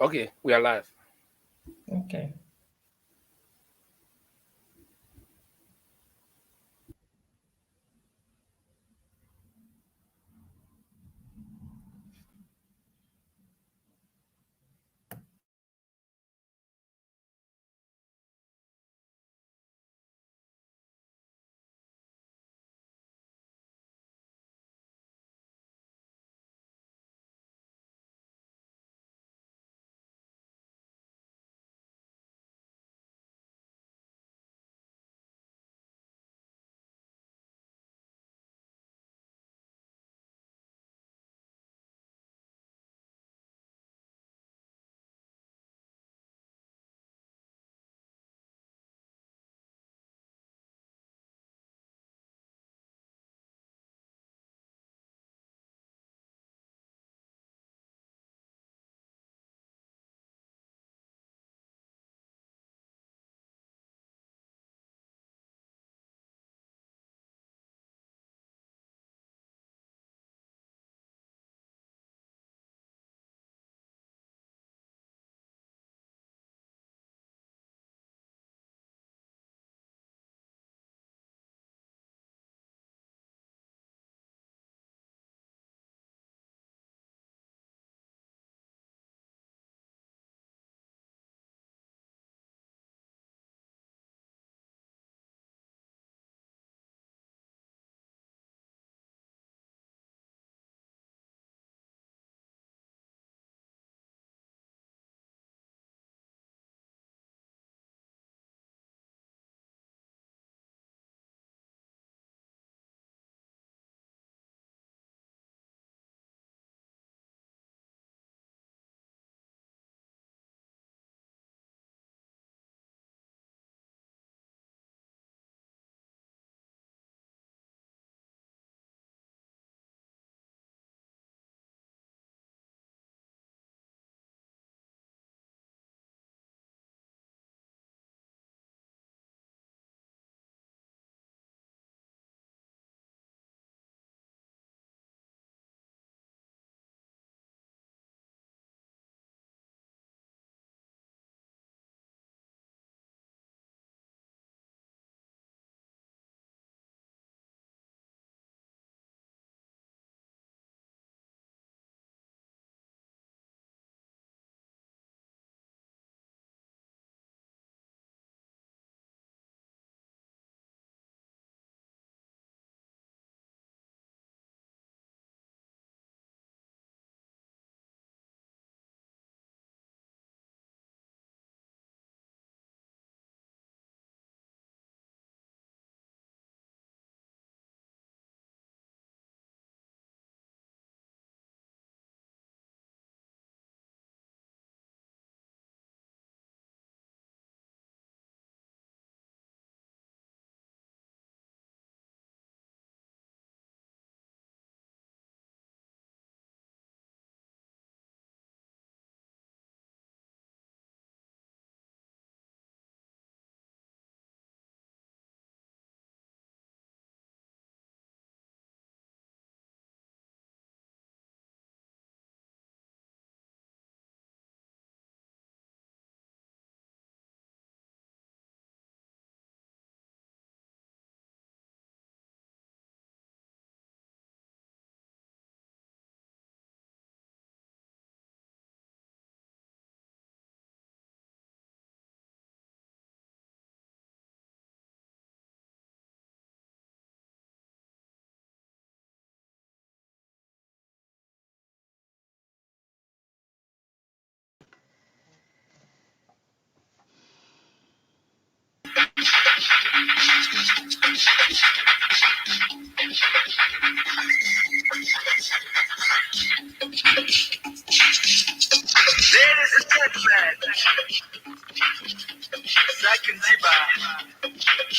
Okay, we are live. Okay. Ladies and gentlemen, Second Jiba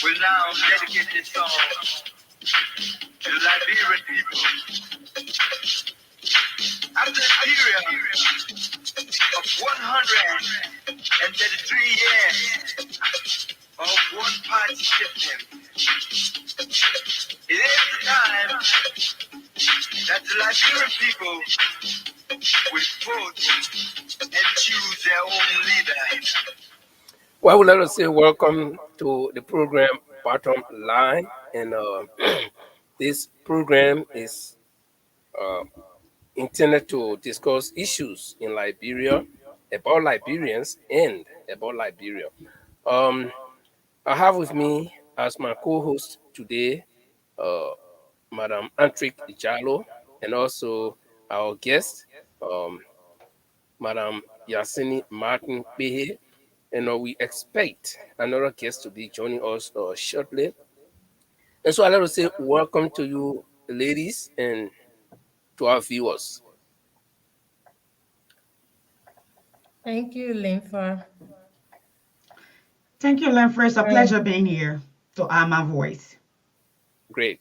will now dedicate this song to the Liberian people. After a period of 133 years of one-party system, it is the time that the Liberian people will vote and choose their own leader. Well, let us say welcome to the program Bottom Line, and this program is uh, intended to discuss issues in Liberia, about Liberians, and about Liberia. Um, I have with me as my co-host today, uh, Madam Antrik Jalo, and also our guest, um, Madam Yasini Martin Behe. And we expect another guest to be joining us shortly. And so I'd like to say welcome to you, ladies, and to our viewers. Thank you, Linfa. Thank you, Len. It's a Um, pleasure being here to add my voice. Great.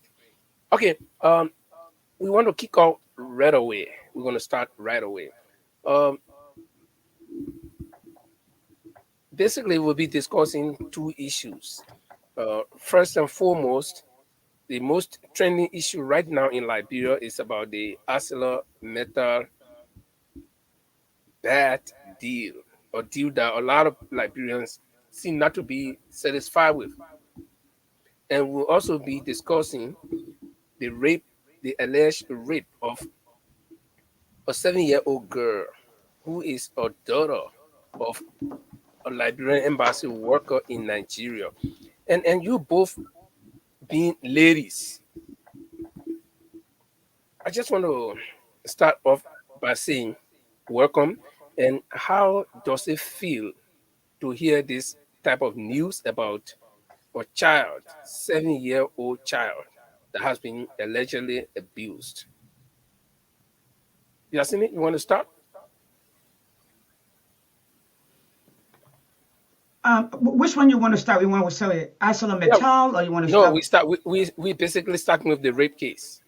Okay. We want to kick off right away. We're going to start right away. Um, Basically, we'll be discussing two issues. First and foremost, the most trending issue right now in Liberia is about the ArcelorMittal bad deal, or deal that a lot of Liberians seem not to be satisfied with. And we'll also be discussing the rape, the alleged rape of a 7-year-old girl who is a daughter of a Liberian embassy worker in Nigeria. And you both being ladies, I just want to start off by saying welcome. And how does it feel to hear this type of news about a child, 7-year-old child, that has been allegedly abused? Yasini, you want to start? Which one you want to start? You want to say Yeah. ArcelorMittal or you want to No, start? we start. We basically starting with the rape case.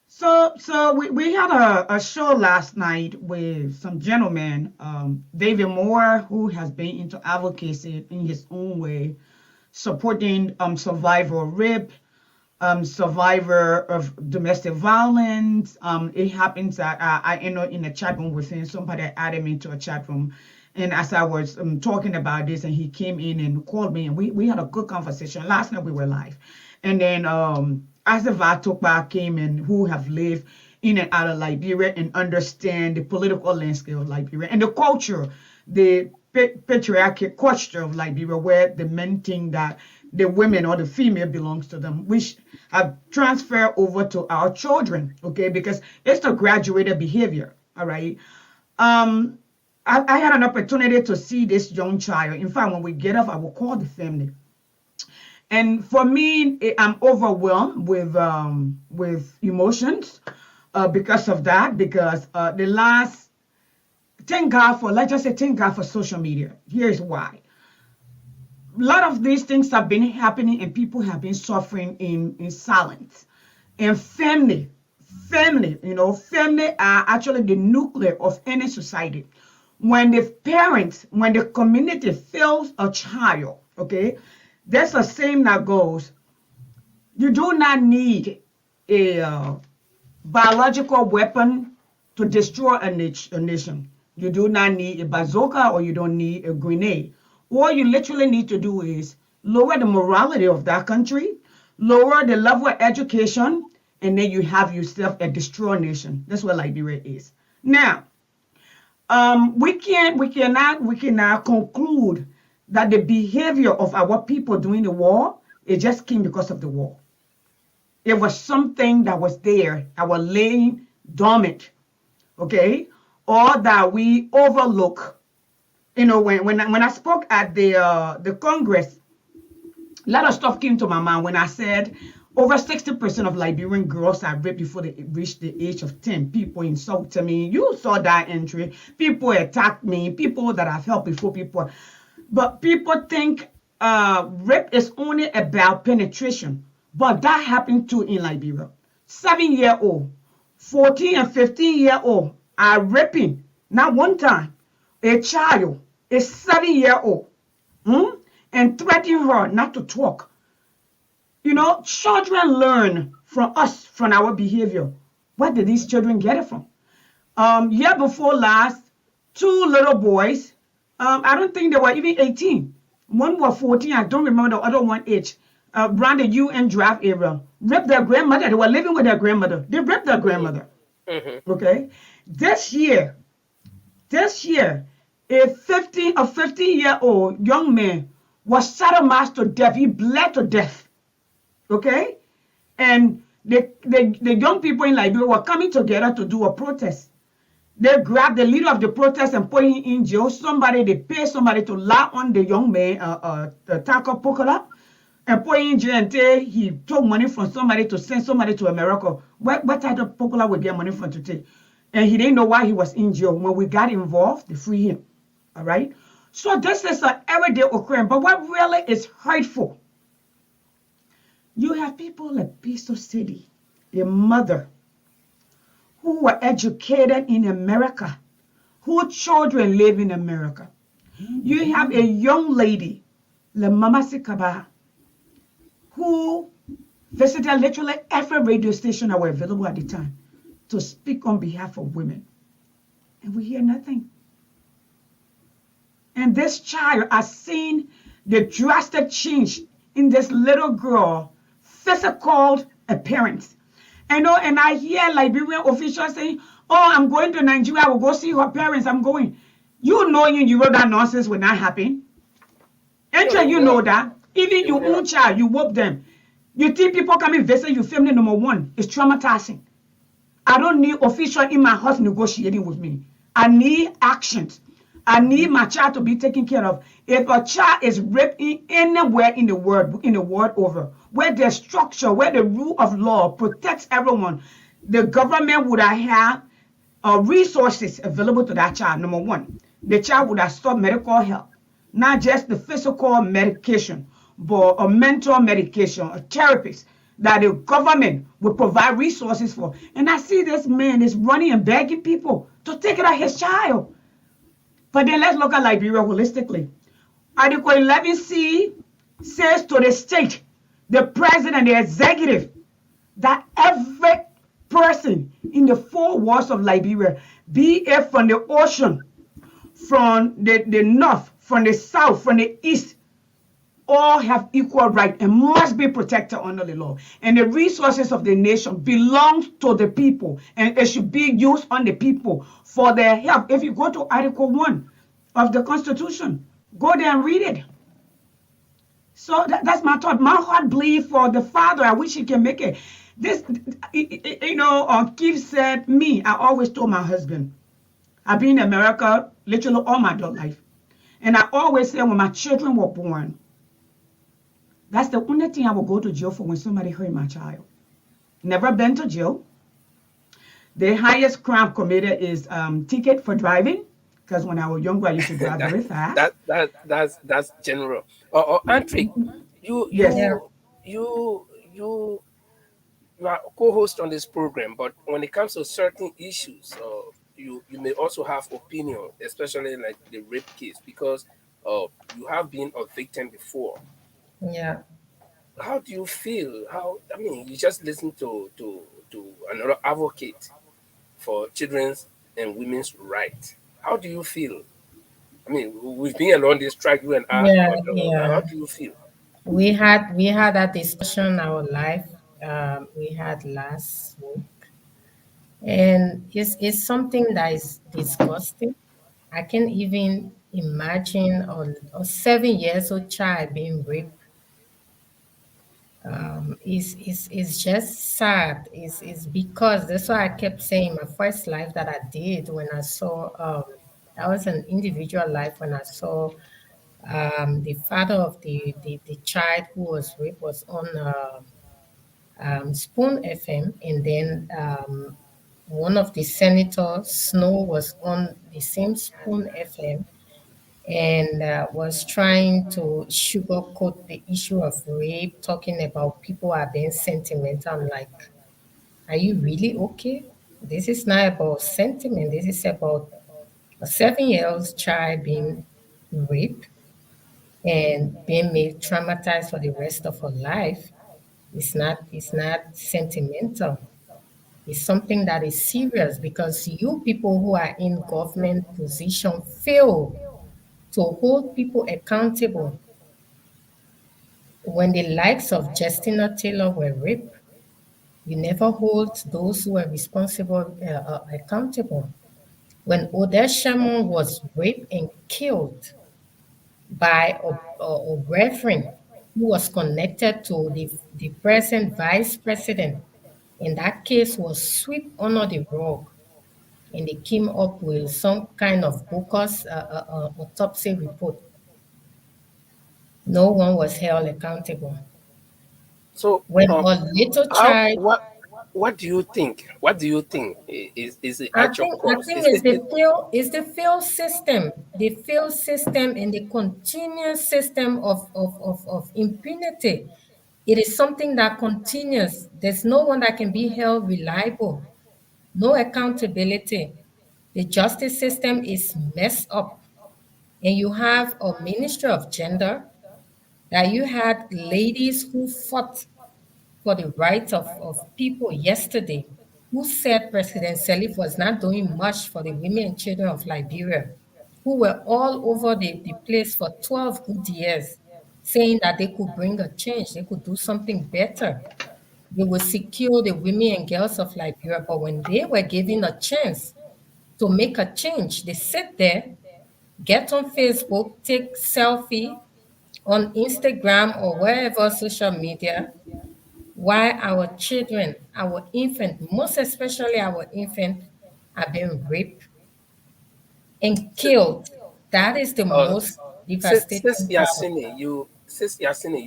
So we had a show last night with some gentleman, David Moore, who has been into advocacy in his own way, supporting survivor of rape, survivor of domestic violence. It happens that I end up in a chat room with him. Somebody added me to a chat room. And as I was talking about this, and he came in and called me, and we had a good conversation. Last night we were live. And then as the Vatokba came in, who have lived in and out of Liberia and understand the political landscape of Liberia and the culture, the patriarchal culture of Liberia, where the men think that the women or the female belongs to them, which have transferred over to our children, okay, because it's the graduated behavior, all right. Um, I had an opportunity to see this young child. In fact, when we get off, I will call the family. And for me, I'm overwhelmed with emotions because of that. Because the last, thank God for, let's just say, thank God for social media. Here's why. A lot of these things have been happening, and people have been suffering in silence. And family are actually the nucleus of any society. When the parents, when the community fails a child, okay, there's a saying that goes, you do not need a biological weapon to destroy a nation. You do not need a bazooka, or you don't need a grenade. All you literally need to do is lower the morality of that country, lower the level of education, and then you have yourself a destroyed nation. That's what Liberia is. Now, we cannot conclude that the behavior of our people during the war, it just came because of the war. It was something that was there, our laying dormant, okay, or that we overlook. When I spoke at the Congress, a lot of stuff came to my mind when I said over 60% of Liberian girls are raped before they reach the age of 10. People insulted me. You saw that entry. People attacked me. People that I've helped before, people. But people think rape is only about penetration. But that happened too in Liberia. 7-year-old, 14 and 15-year-old are raping, not one time, a child, a 7-year-old, and threatening her not to talk. Children learn from us, from our behavior. Where did these children get it from? Year before last, two little boys. I don't think they were even 18. One was 14. I don't remember the other one age. Around the UN draft area, ripped their grandmother. They were living with their grandmother. They ripped their grandmother. Mm-hmm. Okay. This year, this year, a 15-year-old young man was sodomized to death. He bled to death. Okay. And the young people in Liberia were coming together to do a protest. They grabbed the leader of the protest and put him in jail. They paid somebody to lie on the young man, Taco Pocola, and put him in jail until he took money from somebody to send somebody to America. What type of Pocola would get money from to take? And he didn't know why he was in jail. When we got involved, they free him. All right. So this is an everyday occurrence. But what really is hurtful, you have people like Piso City, a mother who were educated in America, whose children live in America. You have a young lady, La Mama Sikaba, who visited literally every radio station that were available at the time to speak on behalf of women. And we hear nothing. And this child has seen the drastic change in this little girl physical appearance. And I hear Liberian officials saying, "Oh, I'm going to Nigeria. I will go see her parents. I'm going." You know, in Europe that nonsense will not happen. And No, it you will. know that. Even It your will. own child, you whoop them. You think people coming visit you, family number one, is traumatizing. I don't need official in my house negotiating with me. I need actions. I need my child to be taken care of. If a child is raped anywhere in the world over, where there's structure, where the rule of law protects everyone, the government would have had resources available to that child. Number one, the child would have sought medical help, not just the physical medication, but a mental medication, a therapist that the government would provide resources for. And I see this man is running and begging people to take care of his child. But then let's look at Liberia holistically. Article 11C says to the state, the president, the executive, that every person in the four walls of Liberia, be it from the ocean, from the north, from the south, from the east, all have equal right and must be protected under the law. And the resources of the nation belong to the people, and it should be used on the people for their help. If you go to Article 1 of the Constitution, go there and read it. So that's my thought. My heart bleeds for the father. I wish he can make it. This, Keith said, me, I always told my husband, I've been in America literally all my adult life. And I always said when my children were born, that's the only thing I will go to jail for when somebody hurt my child. Never been to jail. The highest crime committed is ticket for driving. Because when I was younger, I used to drive that very fast. that's general. Or Antri, you Yes. Yeah. you you you you are co-host on this program, but when it comes to certain issues, you may also have opinion, especially like the rape case, because you have been a victim before. Yeah. How do you feel? How I mean, you just listen to another advocate for children's and women's rights. How do you feel? I mean, we've been along this track, you and I, Yeah. but how Yeah. do you feel? We had that discussion in our life. We had last week, and it's something that is disgusting. I can't even imagine a 7 years old child being raped. Is just sad. Is because that's why I kept saying my first life that I did when I saw that was an individual life when I saw the father of the child who was raped was on Spoon FM, and then one of the senators, Snow, was on the same Spoon FM and was trying to sugarcoat the issue of rape, talking about people are being sentimental. I'm like, are you really okay? This is not about sentiment. This is about a 7 year old child being raped and being made traumatized for the rest of her life. It's not sentimental. It's something that is serious because you people who are in government position fail to hold people accountable. When the likes of Justina Taylor were raped, you never hold those who were responsible accountable. When Odell Shamon was raped and killed by a reverend who was connected to the present vice president, and that case was swept under the rug, and they came up with some kind of bogus autopsy report. No one was held accountable. So, When a little how child, what do you think? What do you think is the I actual think I cause? think it's the failed system, and the continuous system of impunity. It is something that continues. There's no one that can be held reliable, no accountability. The justice system is messed up. And you have a ministry of gender that you had ladies who fought for the rights of people yesterday, who said President Salif was not doing much for the women and children of Liberia, who were all over the place for 12 good years, saying that they could bring a change, they could do something better. They would secure the women and girls of Liberia. But when they were given a chance to make a change, they sit there, get on Facebook, take selfie on Instagram or wherever social media, while our children, our infant, most especially our infant, are being raped and killed. That is the Uh, most devastating part. Since Yasini,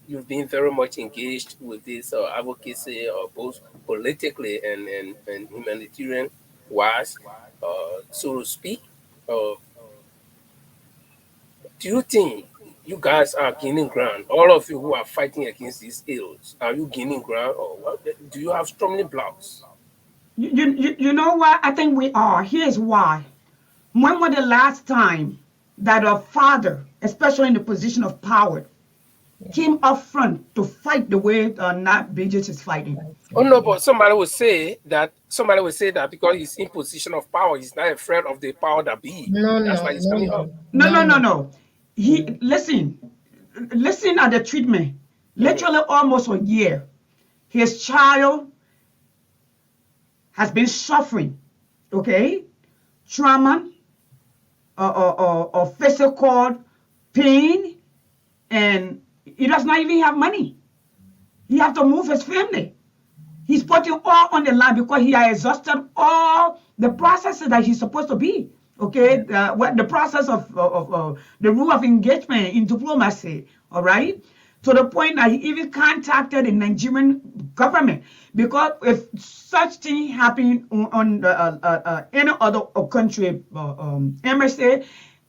you've been very much engaged with this advocacy, both politically and humanitarian wise, so to speak. Uh, do you think you guys are gaining ground? All of you who are fighting against these ills, are you gaining ground, or what? Do you have stumbling blocks? You know what? I think we are. Here's why. When was the last time that a father, especially in the position of power, Yeah, came up front to fight the way Nat Bridges is fighting? right. Oh no, Yeah. but somebody would say that because he's in position of power, he's not afraid of the power that be. No, That's no, why he's no, coming up. no, No, no, no, no, no, no. He no. listen at the treatment. Hmm. Literally almost a year. His child has been suffering, okay? Trauma or physical pain, and he does not even have money. He have to move his family. He's putting all on the line because he has exhausted all the processes that he's supposed to be. Okay, Yeah. what the process of the rule of engagement in diplomacy. All right, to the point that he even contacted the Nigerian government because if such thing happen on any other country embassy,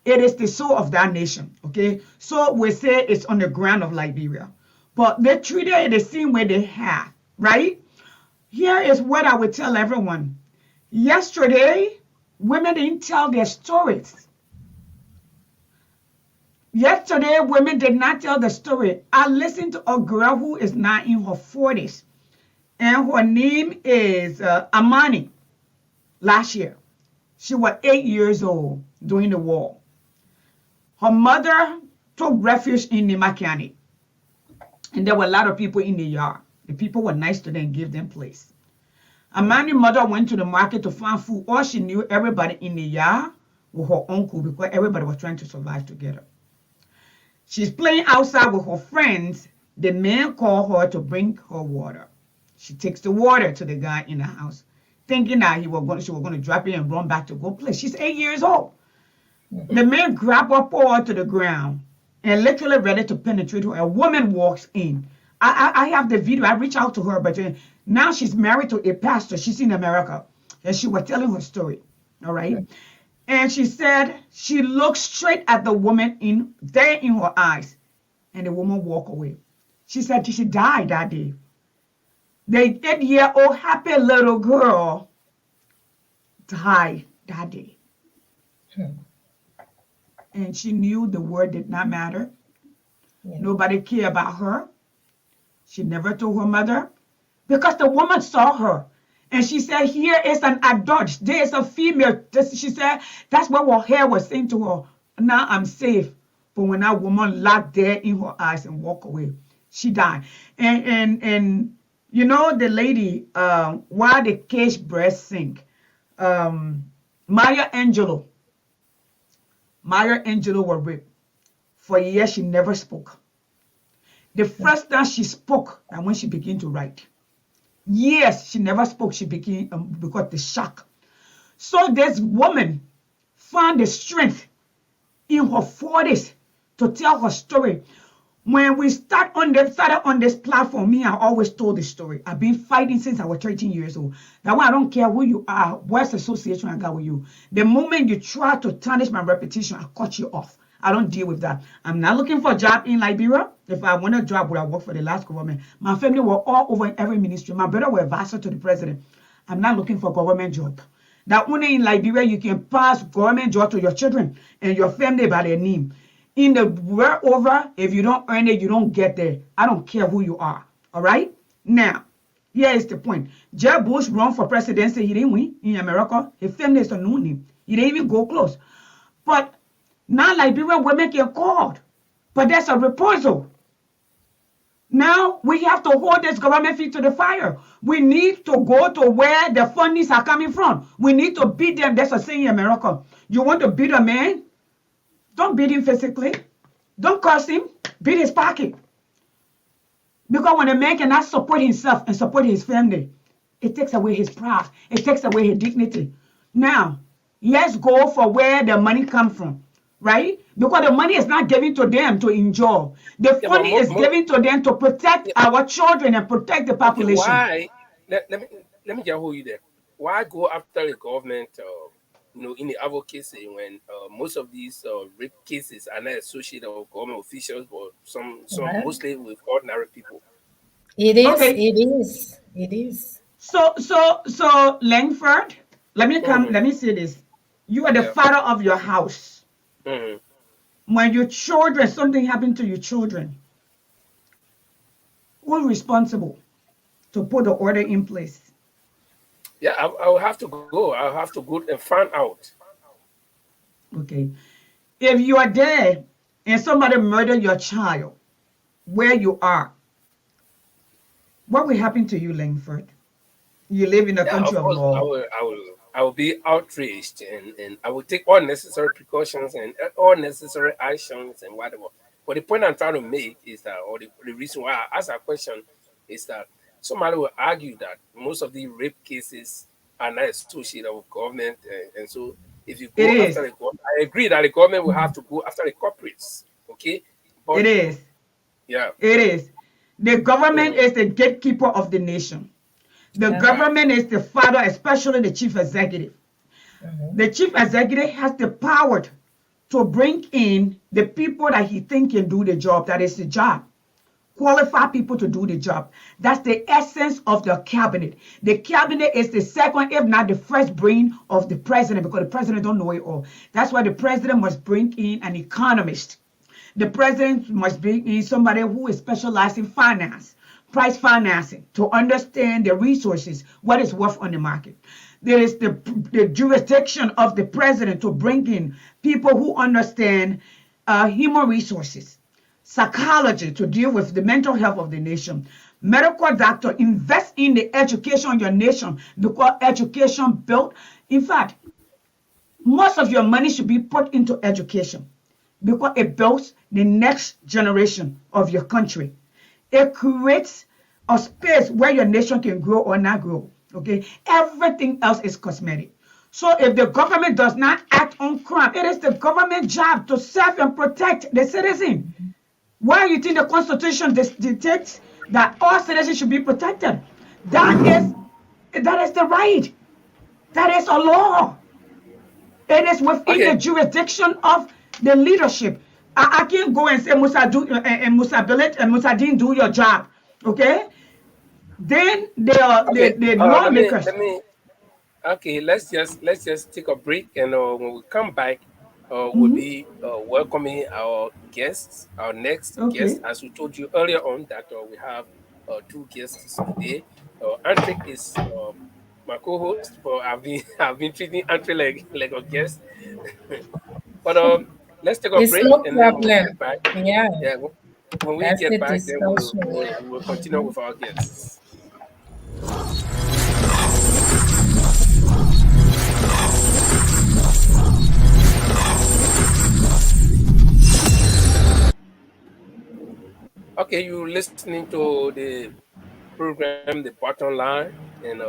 it is the soul of that nation. Okay, so we say it's on the ground of Liberia, but they treated it the same way they have, right? Here is what I would tell everyone. Yesterday, women didn't tell their stories. Yesterday, women did not tell the story. I listened to a girl who is now in her 40s, and her name is Amani. Last year, she was 8 years old during the war. Her mother took refuge in Nima County, and there were a lot of people in the yard. The people were nice to them and gave them place. Amani's mother went to the market to find food. All she knew, everybody in the yard was her uncle because everybody was trying to survive together. She's playing outside with her friends. The man called her to bring her water. She takes the water to the guy in the house, thinking that she was going to drop it and run back to go play. She's 8 years old. Mhm. The man grabbed her, poured her to the ground, and literally ready to penetrate her. A woman walks in. I have the video. I reached out to her, but now she's married to a pastor. She's in America, and she was telling her story. All right, and she said she looked straight at the woman in her eyes, and the woman walked away. She said she died that day. The 8-year-old happy little girl died that day, Hmm. and she knew the word did not matter. Yeah. Nobody cared about her. She never told her mother because the woman saw her. And she said, here is an adult. There is a female. She said, that's what her hair was saying to her. Now I'm safe. But when that woman locked there in her eyes and walked away, she died. And you know the lady, while the cage breast sink, um, Maya Angelou, Maya Angelou was raped. For years, she never spoke. The first time she spoke, and when she began to write. Years she never spoke. She became because the shock. So this woman found the strength in her 40s to tell her story. When we started on this platform, me, I always told the story. I've been fighting since I was 13 years old. That why I don't care who you are, what association I got with you. The moment you try to tarnish my reputation, I cut you off. I don't deal with that. I'm not looking for a job in Liberia. If I want a job, would I work for the last government? My family were all over in every ministry. My brother were advisor to the president. I'm not looking for a government job. That only in Liberia you can pass government job to your children and your family by their name. In the world over, if you don't earn it, you don't get there. I don't care who you are. All right? Now, here is the point. Jeb Bush run for presidency. He didn't win in America. His family is unknown him. He didn't even go close. But now Liberian women get called. But there's a proposal. Now we have to hold this government feet to the fire. We need to go to where the fundings are coming from. We need to beat them. That's a saying in America. You want to beat a man? Don't beat him physically. Don't curse him. Beat his pocket. Because when a man cannot support himself and support his family, it takes away his pride. It takes away his dignity. Now, let's go for where the money comes from, right? Because the money is not given to them to enjoy. The Yeah, but funding is given to them to protect yeah, our children and protect the okay, population. why? Let me just hold you there. Why go after the government? In the advocacy when most of these rape cases are not associated with government officials, but some Well, mostly with ordinary people. it is. Okay, It is. It is. so Langford, Hmm. let me say this. You are the Yeah. father of your house. Hmm. When your children, something happened to your children, who's responsible to put the order in place? Yeah, I'll have to go. I'll have to go and find out. Okay. If you are there and somebody murdered your child where you are, what will happen to you, Langford? You live in a Yeah, country of of course, law. I will be outraged, and I will take all necessary precautions and all necessary actions and whatever. But the point I'm trying to make is that, or the reason why I ask that question is that somebody will argue that most of the rape cases are not associated with government, and so if you It go after is. the government, I agree that the government will have to go after the corporates, okay? It But is. yeah, It is. The government mhm, is the gatekeeper of the nation. The right, government is the father, especially the chief executive. The chief executive has the power to bring in the people that he thinks can do the job. That is the job. Qualify people to do the job. That's the essence of the cabinet. The cabinet is the second, if not the first brain of the president, because the president don't know it all. That's why the president must bring in an economist. The president must bring in somebody who is specialized in finance, price financing, to understand the resources, what is worth on the market. There is the jurisdiction of the president to bring in people who understand human resources, psychology to deal with the mental health of the nation. Medical doctor invest in the education of your nation because education built. In fact, most of your money should be put into education because it builds the next generation of your country. It creates a space where your nation can grow or not grow. Okay, everything else is cosmetic. So if the government does not act on crime, it is the government job to serve and protect the citizen. Why you think the Constitution dictates that all citizens should be protected? That is the right. That is a law. It is within okay, the jurisdiction of the leadership. I can't go and say Musa do and Musa Billet and Musa didn't do your job. Okay? Then okay. the Let lawmakers. me Okay, let's just take a break, and when we come back, we'll Mhm. be welcoming our guests, our next guest. Okay. As we told you earlier on, that we have two guests today. Antrick is my co-host, but I've been treating Andre like a guest. But let's take a It's break, no and then when we problem. get back, Yeah, yeah, when we that's get the back, then discussion. we'll continue with our guests. Okay, you're listening to the program, the bottom line, and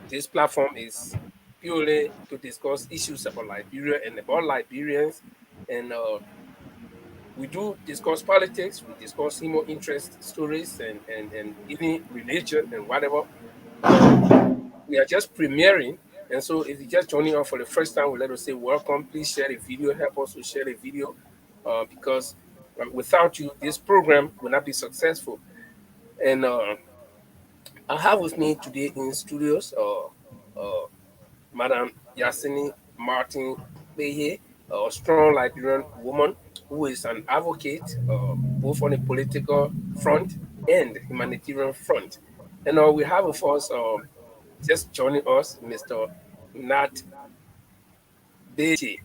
this platform is purely to discuss issues about Liberia and about Liberians, and we do discuss politics, we discuss human interest stories, and even religion and whatever. Uh, we are just premiering. And so if you're just joining us for the first time, we let us say welcome. Please share the video. Help us to share the video because without you, this program will not be successful. And I have with me today in studios Madam Yasini Martin Behe, a strong Liberian woman who is an advocate both on the political front and humanitarian front. And we have with us just joining us, Mr. Nat Beje.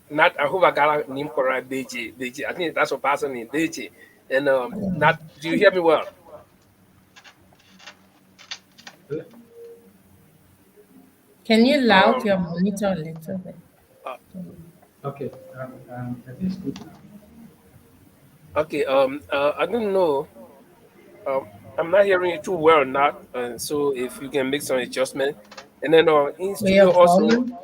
Nat, I hope I got a name correct, Beje. Beje. I think that's a person name, Beje. And Nat, do you hear me well? Can you loud Um, your monitor a little bit? uh, Okay, I think it's good now. okay. I don't know. Um, I'm not hearing you too well, not. So if you can make some adjustment, and then in With your studio also volume?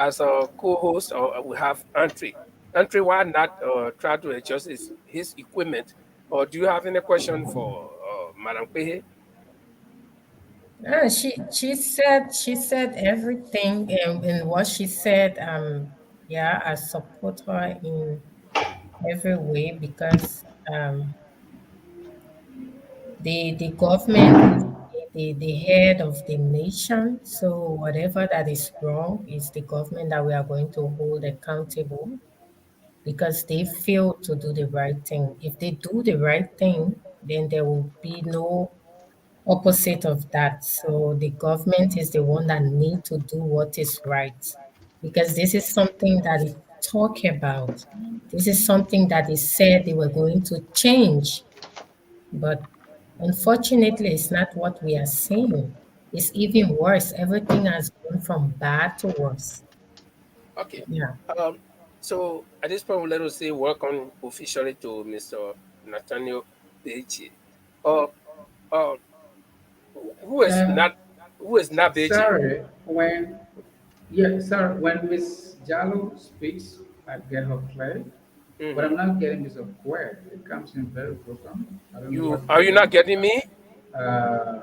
as a co-host, we have Andre. Andre, why not try to adjust his equipment? Or do you have any question for Madam Pehe? She said everything, and what she said. Yeah, I support her in every way because the government is the head of the nation. So whatever that is wrong is the government that we are going to hold accountable because they failed to do the right thing. If they do the right thing, then there will be no opposite of that. So the government is the one that need to do what is right because this is something that it talk about. This is something that they said they were going to change, but unfortunately, it's not what we are seeing. It's even worse. Everything has gone from bad to worse. Okay. Yeah. Um, so at this point, let us say welcome officially to Mr. Nathaniel Beji. Uh, uh, who is Um, not who is not Beji? Sorry, when Miss Jallo speaks, I get her clear, but Hmm. I'm not getting this square. It comes in very broken. I don't know You what's are going you not on. getting me? Uh,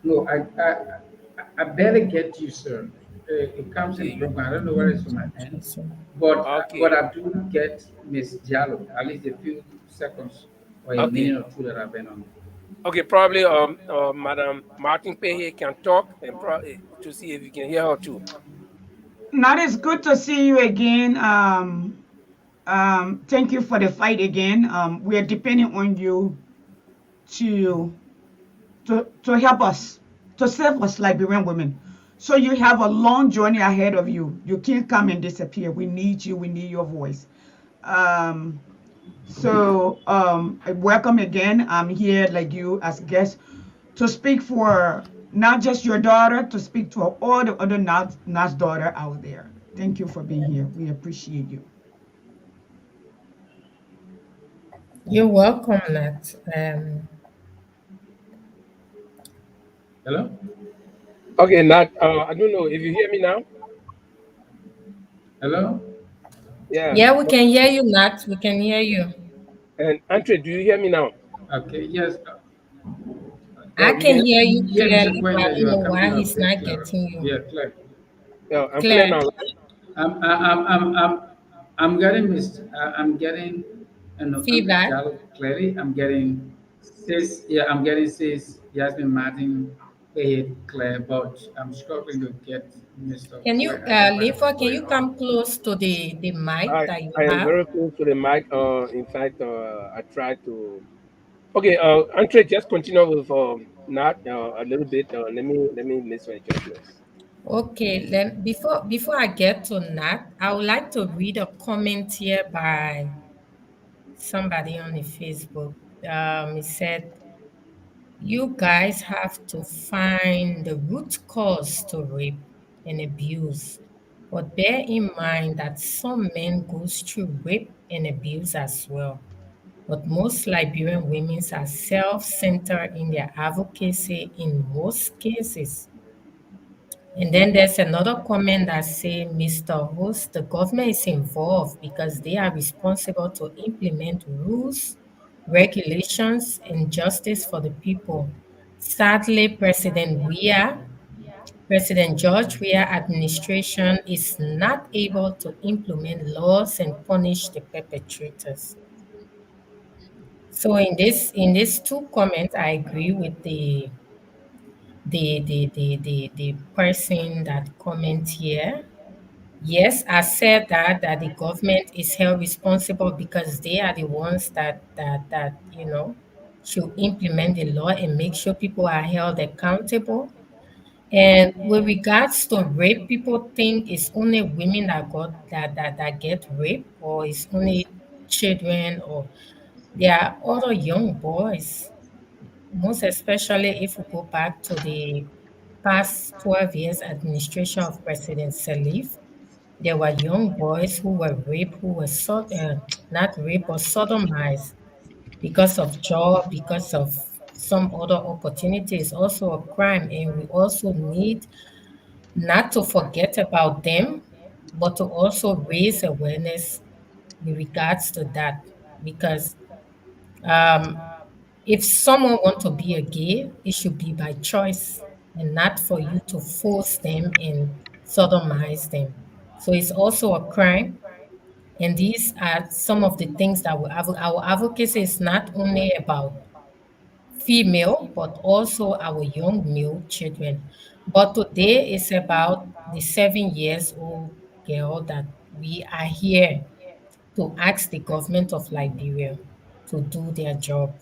no, I better get you, sir. It comes in Okay, broken. I don't know whether it's Mm, from my end, interesting. but okay, I do get Miss Jallo at least a few seconds or a okay. minute or two that I've been on. Okay, probably Madam Martin Pehe can talk and to see if you can hear her too. Not as good to see you again. Thank you for the fight again. We are depending on you to to help us, to save us Liberian women. So you have a long journey ahead of you. You can't come and disappear. We need you. We need your voice. Um, welcome again. I'm here like you as guest to speak for not just your daughter, to speak to all the other Nas daughter out there. Thank you for being here. We appreciate you. You're welcome, Nat. Hello? Okay, not I don't know if you hear me now. Hello? Yeah. Yeah, we can hear you, Nat. We can hear you. And Andre, do you hear me now? Okay, yes. I You can can. hear you Yeah, Mr. clearly, but I Quenda, don't you are know why coming up he's very not clear. getting you. Yeah, clear. I'm clear Clear. now, right? I'm getting I'm getting, Miss Feedback. Jallo clearly. I'm getting I'm getting sis Yasmin Martin clear, but I'm struggling to get Mr. Can you, Quinn. I don't know what is Lifa, can going you on. come close to the mic that you I am have? very close to the mic. In fact, I tried to. Okay, Andre, just continue with not a little bit. Let me make some adjustments. Okay, then before I get to Nat, I would like to read a comment here by somebody on the Facebook. He said, "You guys have to find the root cause to rape and abuse, but bear in mind that some men goes through rape and abuse as well. But most Liberian women are self-centered in their advocacy in most cases." And then there's another comment that say, "Mr. Host, the government is involved because they are responsible to implement rules, regulations, and justice for the people. Sadly, President George Weah administration is not able to implement laws and punish the perpetrators." So in these two comments, I agree with the person that comment here. Yes, I said that the government is held responsible because they are the ones that should implement the law and make sure people are held accountable. And with regards to rape, people think it's only women that get raped, or it's only children, or there are other young boys, most especially if we go back to the past 12 years administration of President Salif. There were young boys who were raped, who were not raped, but sodomized because of job, because of some other opportunities, also a crime. And we also need not to forget about them, but to also raise awareness with regards to that. Because um, if someone want to be a gay, it should be by choice and not for you to force them and sodomize them. So it's also a crime. And these are some of the things that our advocacy is not only about female, but also our young male children. But today is about the 7 years old girl that we are here to ask the government of Liberia to do their job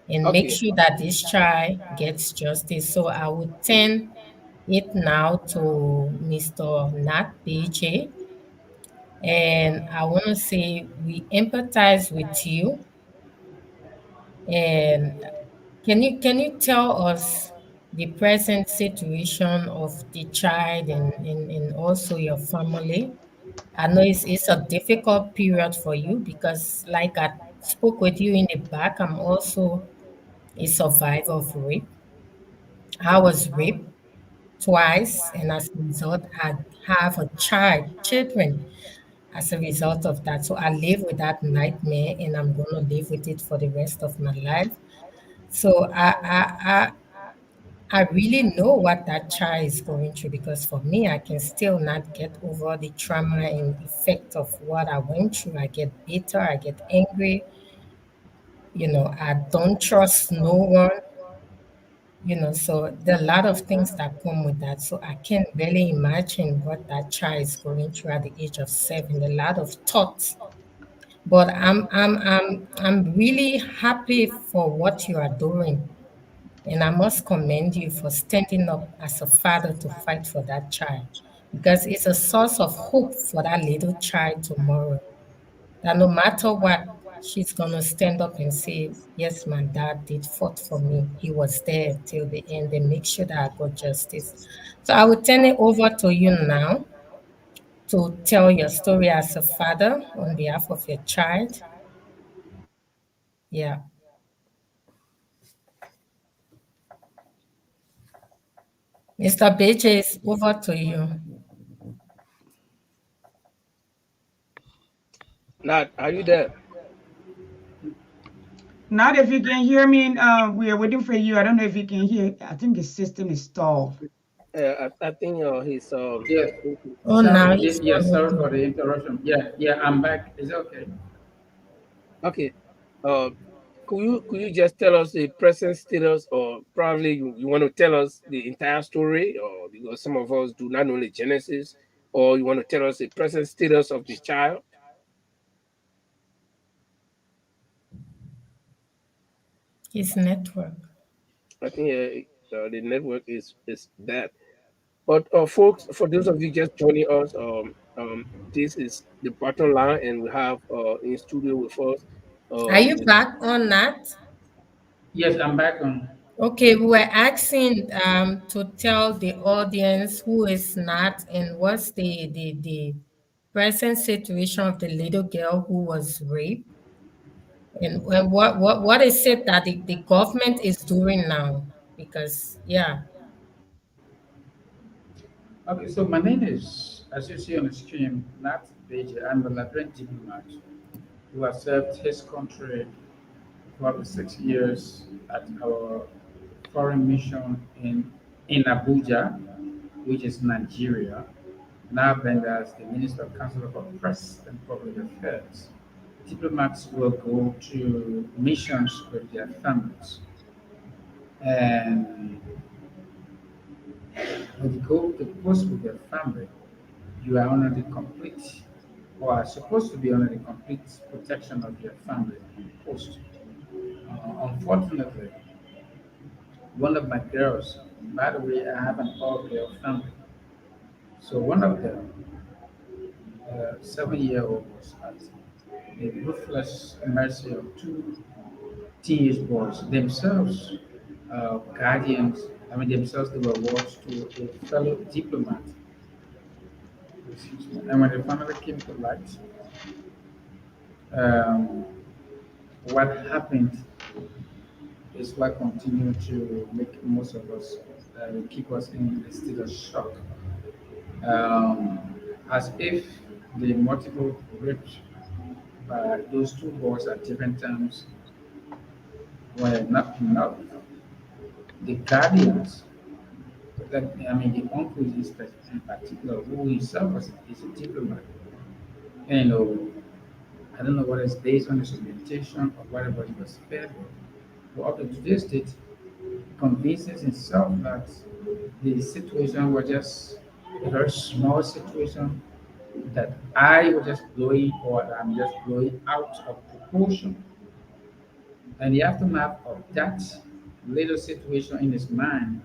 and make Okay, sure that this child gets justice. So I would turn it now to Mr. Nat BJ. And I want to say we empathize with you. And can you tell us the present situation of the child and also your family? I know it's a difficult period for you because, like I spoke with you in the back, I'm also a survivor of rape. I was raped twice, and as a result, I have children as a result of that. So I live with that nightmare, and I'm gonna live with it for the rest of my life. So I really know what that child is going through because for me, I can still not get over the trauma and effect of what I went through. I get bitter, I get angry. I don't trust no one. So there are a lot of things that come with that. So I can't really imagine what that child is going through at the age of 7. A lot of thoughts. But I'm really happy for what you are doing. And I must commend you for standing up as a father to fight for that child because it's a source of hope for that little child tomorrow. That no matter what, she's going to stand up and say, "Yes, my dad did fought for me. He was there till the end and make sure that I got justice." So I will turn it over to you now to tell your story as a father on behalf of your child. Yeah. Mr. Beje, it's over to you. Nat, are you there? Not if you can hear me. We are waiting for you. I don't know if you can hear. I think the system is stalled. I think he's Yes. Oh, now he's Yes, on sorry it. for the interruption. Yeah, I'm back. It's okay. okay. Uh, could you just tell us the present status, or probably you want to tell us the entire story, or because some of us do not know the genesis, or you want to tell us the present status of the child? His network. I think the network is that. But folks, for those of you just joining us, this is the bottom line, and we have in studio with us. Are you The, back on that? Yes, I'm back on. Okay, we were asking to tell the audience who is Nat and what's the present situation of the little girl who was raped, and what is it that the government is doing now? Because yeah, Okay, so my name is, as you see on the screen, Nat Beja. I'm a Liberian diplomat who has served his country for up to 6 years at our foreign mission in Abuja, which is Nigeria. Now, then, as the Minister of Council for Press and Public Affairs, diplomats will go to missions with their families. And when you go to post with your family, you are under the complete, or are supposed to be under the complete protection of your family post. Unfortunately, one of my girls, by the way, I have an all girl family. So one of them, 7-year-old, was at the ruthless mercy of two teenage boys, themselves guardians, I mean, themselves, they were watched to a fellow diplomat. Excuse me. And when the family came to light, um, what happened is what continued to make most of us keep us in a state of shock. As if the multiple rapes by those two boys at different times were not enough. The guardians, like, I mean, the uncle in particular, who himself is a diplomat, and, I don't know whether it's based on his orientation or whatever he was fed with, but up to today's date, convinces himself that the situation was just a very small situation, that I was just blowing, or that I'm just blowing out of proportion. And the aftermath of that little situation in his mind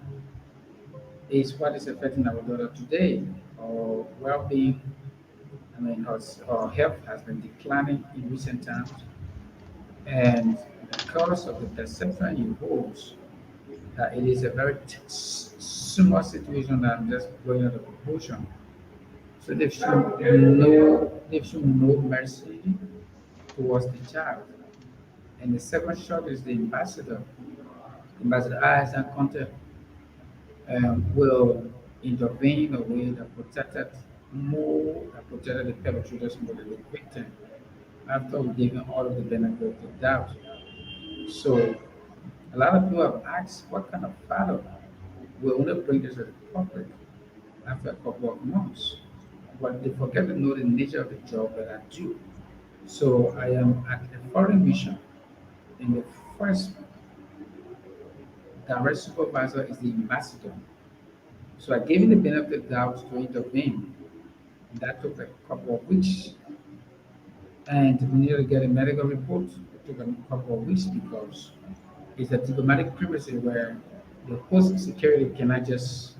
is what is affecting our daughter today. Her well-being, I mean, her health has been declining in recent times, and because of the perception he holds that it is a very small situation that I'm just blowing out of proportion. So they've shown no mercy towards the child. And the second shot is the ambassador. Ambassador eyes and contact will intervene in a way that protected the perpetrators more than the victim after we gave him all of the benefit of the doubt. So a lot of people have asked what kind of father will only bring this to the public after a couple of months. But they forget to know the nature of the job that I do. So I am at a foreign mission, and the first direct supervisor is the ambassador. So I gave him the benefit of the doubt to intervene. And that took a couple of weeks. And we needed to get a medical report. It took a couple of weeks because it's a diplomatic privacy where the host security cannot just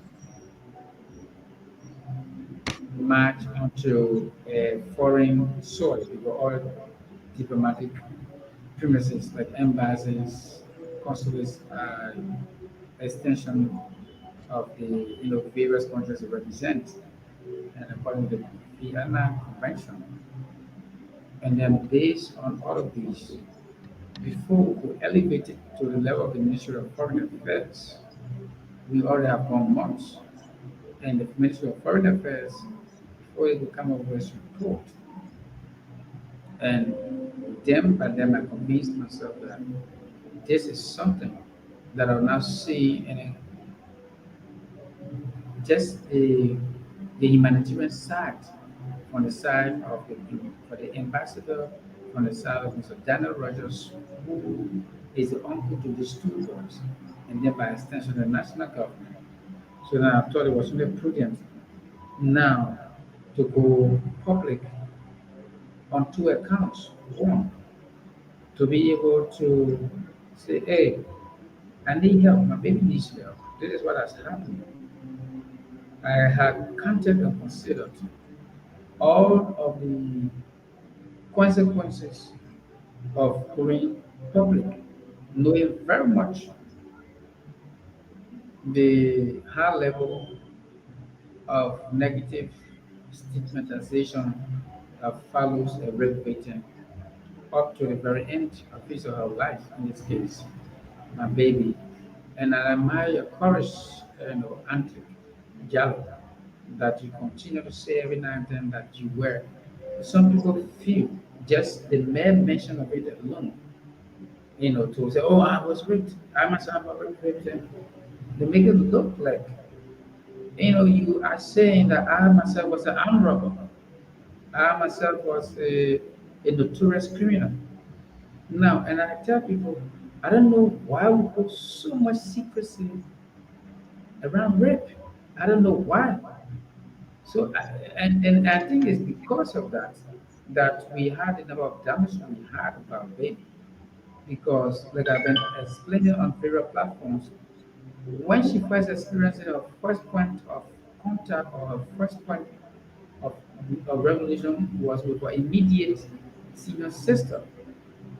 march onto a foreign soil because all diplomatic premises like embassies, consulates, extension of the various countries they represent, and according to the Vienna Convention. And then based on all of these, before we could elevate it to the level of the Ministry of Foreign Affairs, we already have gone months. And the Ministry of Foreign Affairs, before it will come up with its report, and by them I convinced myself that this is something that I'll now see in just the humanitarian side, on the side of the for the ambassador, on the side of Mr. Daniel Rogers, who is the uncle to these two boys, and then by extension the national government. So now I thought it was only prudent now to go public on two accounts. One, to be able to say, hey, I need help. My baby needs help. This is what has happened. I had counted and considered all of the consequences of going public, knowing very much the high level of negative stigmatization that follows a rape victim up to the very end of his or her life, in this case, my baby. And I admire your courage, Auntie Jallo, that you continue to say every now and then that you were. Some people feel just the mere mention of it alone, to say, oh, I was raped, I myself was raped, and they make it look like, you are saying that I myself was an armed robber, I myself was a notorious criminal. Now, and I tell people, I don't know why we put so much secrecy around rape. I don't know why. So, and I think it's because of that that we had the number of damage we had about baby. Because, like I've been explaining on various platforms, when she first experienced her first point of contact or her first point of, of revelation was with her immediate senior sister,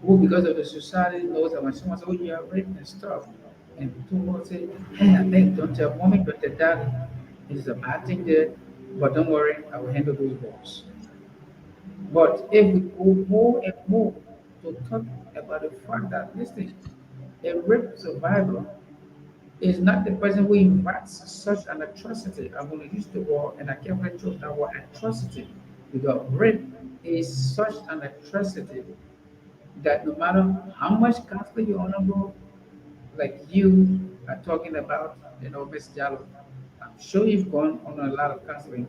who, because of the society, knows that when someone says, oh, you are raped and stuff, and people say, hey, I beg, don't tell mommy, don't tell daddy. It is a bad thing there, but don't worry, I will handle those balls. But if we go more and more to talk about the fact that, listen, a rape survivor is not the person who invites such an atrocity. I'm going to use the word, and I carefully chose that word atrocity, because rape is such an atrocity that no matter how much counseling you undergo, like you are talking about, Miss Jallo, I'm sure you've gone on a lot of counseling,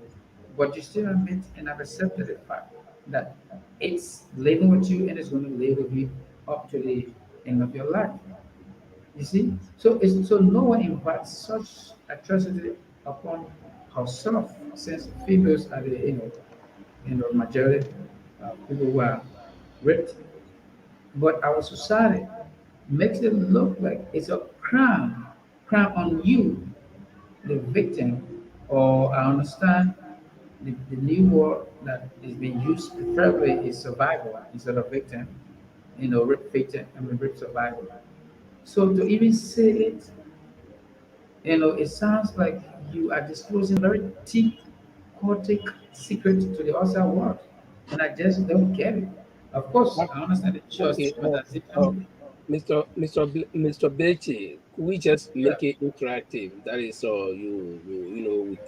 but you still admit and have accepted the fact that it's living with you and it's going to live with you up to the end of your life. You see, so no one invites such atrocity upon herself, since females are the majority people who are raped. But our society makes it look like it's a crime on you, the victim, or I understand the new word that is being used preferably is survivor instead of victim, rape victim, rape survivor. So to even say it, it sounds like you are disclosing very deep, cortic secret to the outside world. And I just don't get it. Of course, What- I understand the just Okay, stigmatization. Mr. Bechi, could we just Yeah. make it interactive? That is,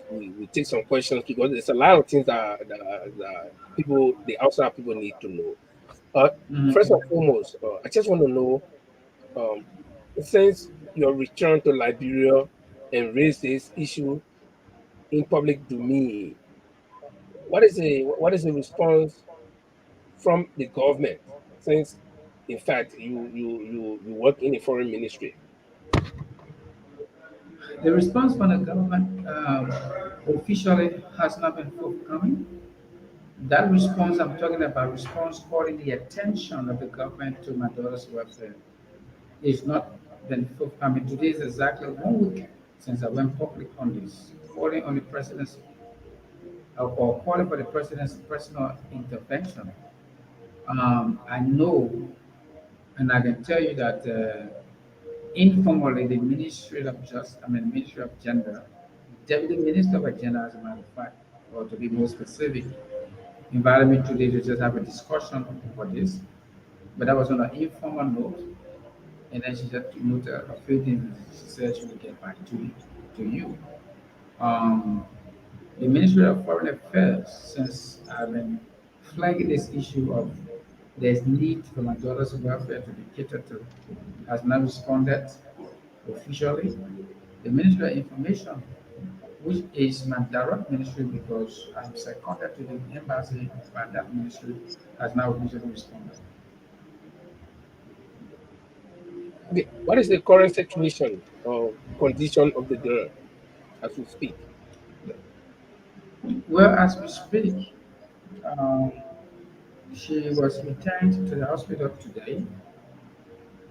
we take some questions because there's a lot of things that people, the outside people, need to know. Uh, First and Mhm. foremost, I just want to know, um, since your return to Liberia and raise this issue in public domain, what is the response from the government? Since, in fact, you work in a foreign ministry. The response from the government officially has not been forthcoming. That response I'm talking about, response calling the attention of the government to my daughter's welfare, is not been forthcoming. Today is exactly 1 week since I went public on this, calling on the president's or calling for the president's personal intervention. I know, and I can tell you that informally, the Ministry of Ministry of Gender, Deputy Minister of Gender, as a matter of fact, or to be more specific, invited me today to just have a discussion for this. But that was on an informal note, and then she just noted a few things. She said she would get back to you. Um, the Ministry of Foreign Affairs, since I've been flagging this issue of there's need for my daughter's welfare to be catered to, has not responded officially. The Ministry of Information, which is my direct ministry because I'm seconded to the embassy by that ministry, has now officially responded. Okay, what is the current situation or condition of the girl as we speak? Well, as we speak, um, she was returned to the hospital today,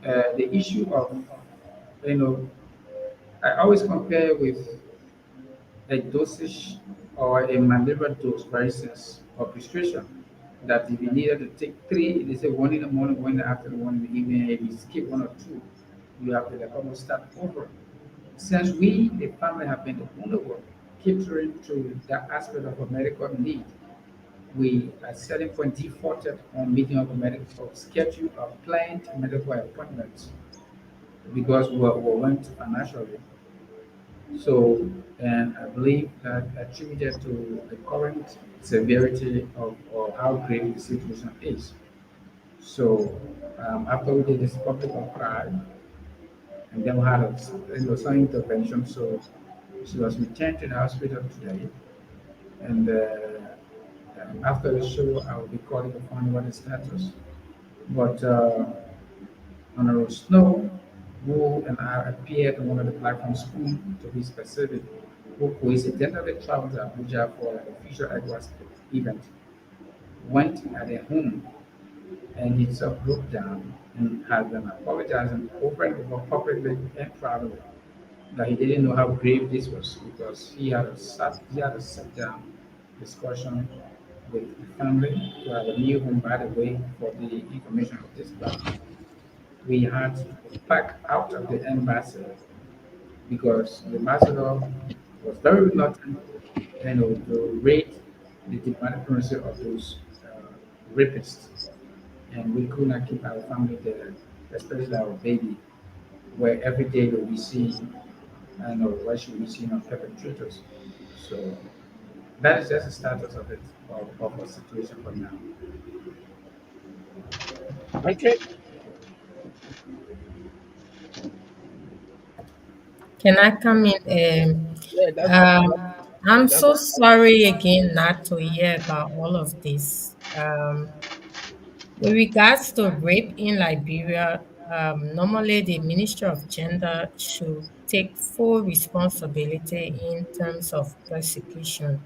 The issue of, you know, I always compare with a dosage or a malaria dose, for instance, of prescription. That if you needed to take three, they say one in the morning, one in the afternoon, one in the evening, if you skip one or two, you have to like almost start over. Since we, the family, have been the only one catering to that aspect of a medical need, we at certain point defaulted on meeting of a medical schedule of planned medical appointments because we went financially. So, and I believe that attributed to the current severity of or how grave the situation is. So, after we did this public outcry, and then we had some intervention, so she was returned to the hospital today. And after the show, I will be calling to find what the status. But Honorable Snow, who and I appeared on one of the platforms, who, to be specific, who coincidentally traveled to Abuja for an official ECOWAS event, went at their home and he sort of broke down and had been apologizing over and over publicly and privately that he didn't know how grave this was because he had a sit down discussion with the family to have a new home, by the way, for the information of this platform. We had to pack out of the embassy because the ambassador was very reluctant, to rate the diplomatic currency of those rapists, and we could not keep our family there, especially our baby, where every day that we see, what should we see on perpetrators. So that is just the status of it, of our situation for now. Okay. Can I come in? Yeah, yeah, I'm that's so sorry again not to hear about all of this. With regards to rape in Liberia, normally the Ministry of Gender should take full responsibility in terms of persecution.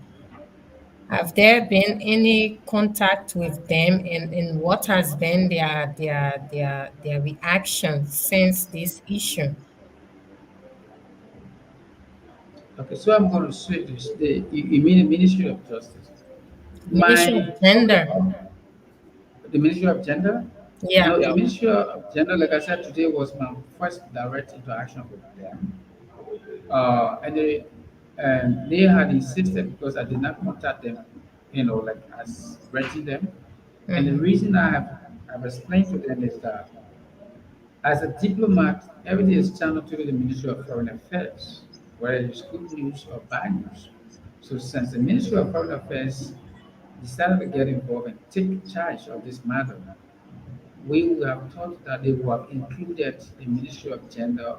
Have there been any contact with them, and what has been their reaction since this issue? Okay, so I'm going to say this. You mean the Ministry of Justice? Ministry My of public, Gender. the Ministry of Gender? Yeah. The yeah. Ministry of Gender, like I said today, was my first direct interaction with them. And they had insisted because I did not contact them, like as renting them. And the Mm-hmm. reason I've explained to them is that as a diplomat, everything is channeled to the Ministry of Foreign Affairs, whether it's good news or bad news. So since the Ministry of Foreign Affairs decided to get involved and take charge of this matter, we would have thought that they would have included the Ministry of Gender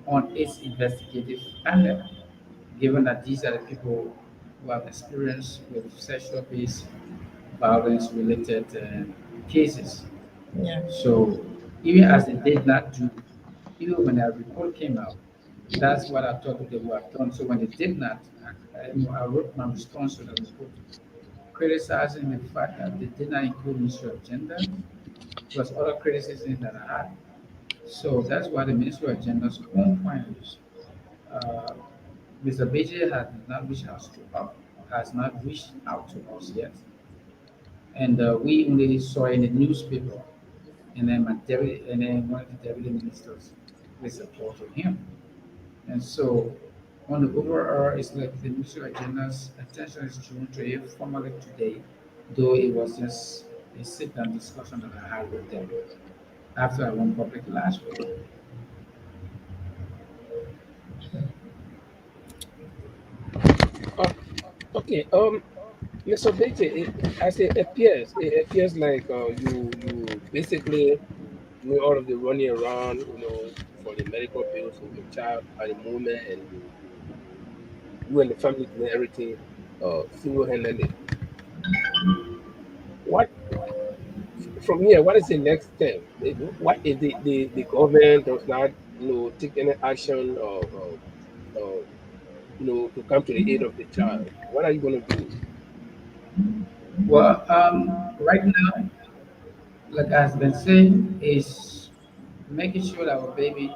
on its investigative panel, given that these are the people who have experience with sexual-based violence-related cases. Yeah. So even as they did not do, even when that report came out, that's what I thought they would have done. So when they did not, I wrote my response to the report, criticizing the fact that they did not include Ministry of Gender, plus other criticisms that I had. So that's why the Ministry of Gender's own findings. Uh, Mr. Beji has not reached out to us yet, and we only saw in the newspaper, and then one of the deputy ministers we supported him, and so on the overall, it's like the Ministry of Gender's attention is drawn to it formally today, though it was just a sit-down discussion that I had with them after I went public last week. Oh, okay. Mr. Beatty, as it appears like you basically doing all of the running around, for the medical bills of your child at the moment, and you and the family doing everything single-handedly. What from here? What is the next step? What if the government does not, take any action or to come to the aid of the child? What are you going to do? Well, right now, like I've been saying, is making sure that our baby,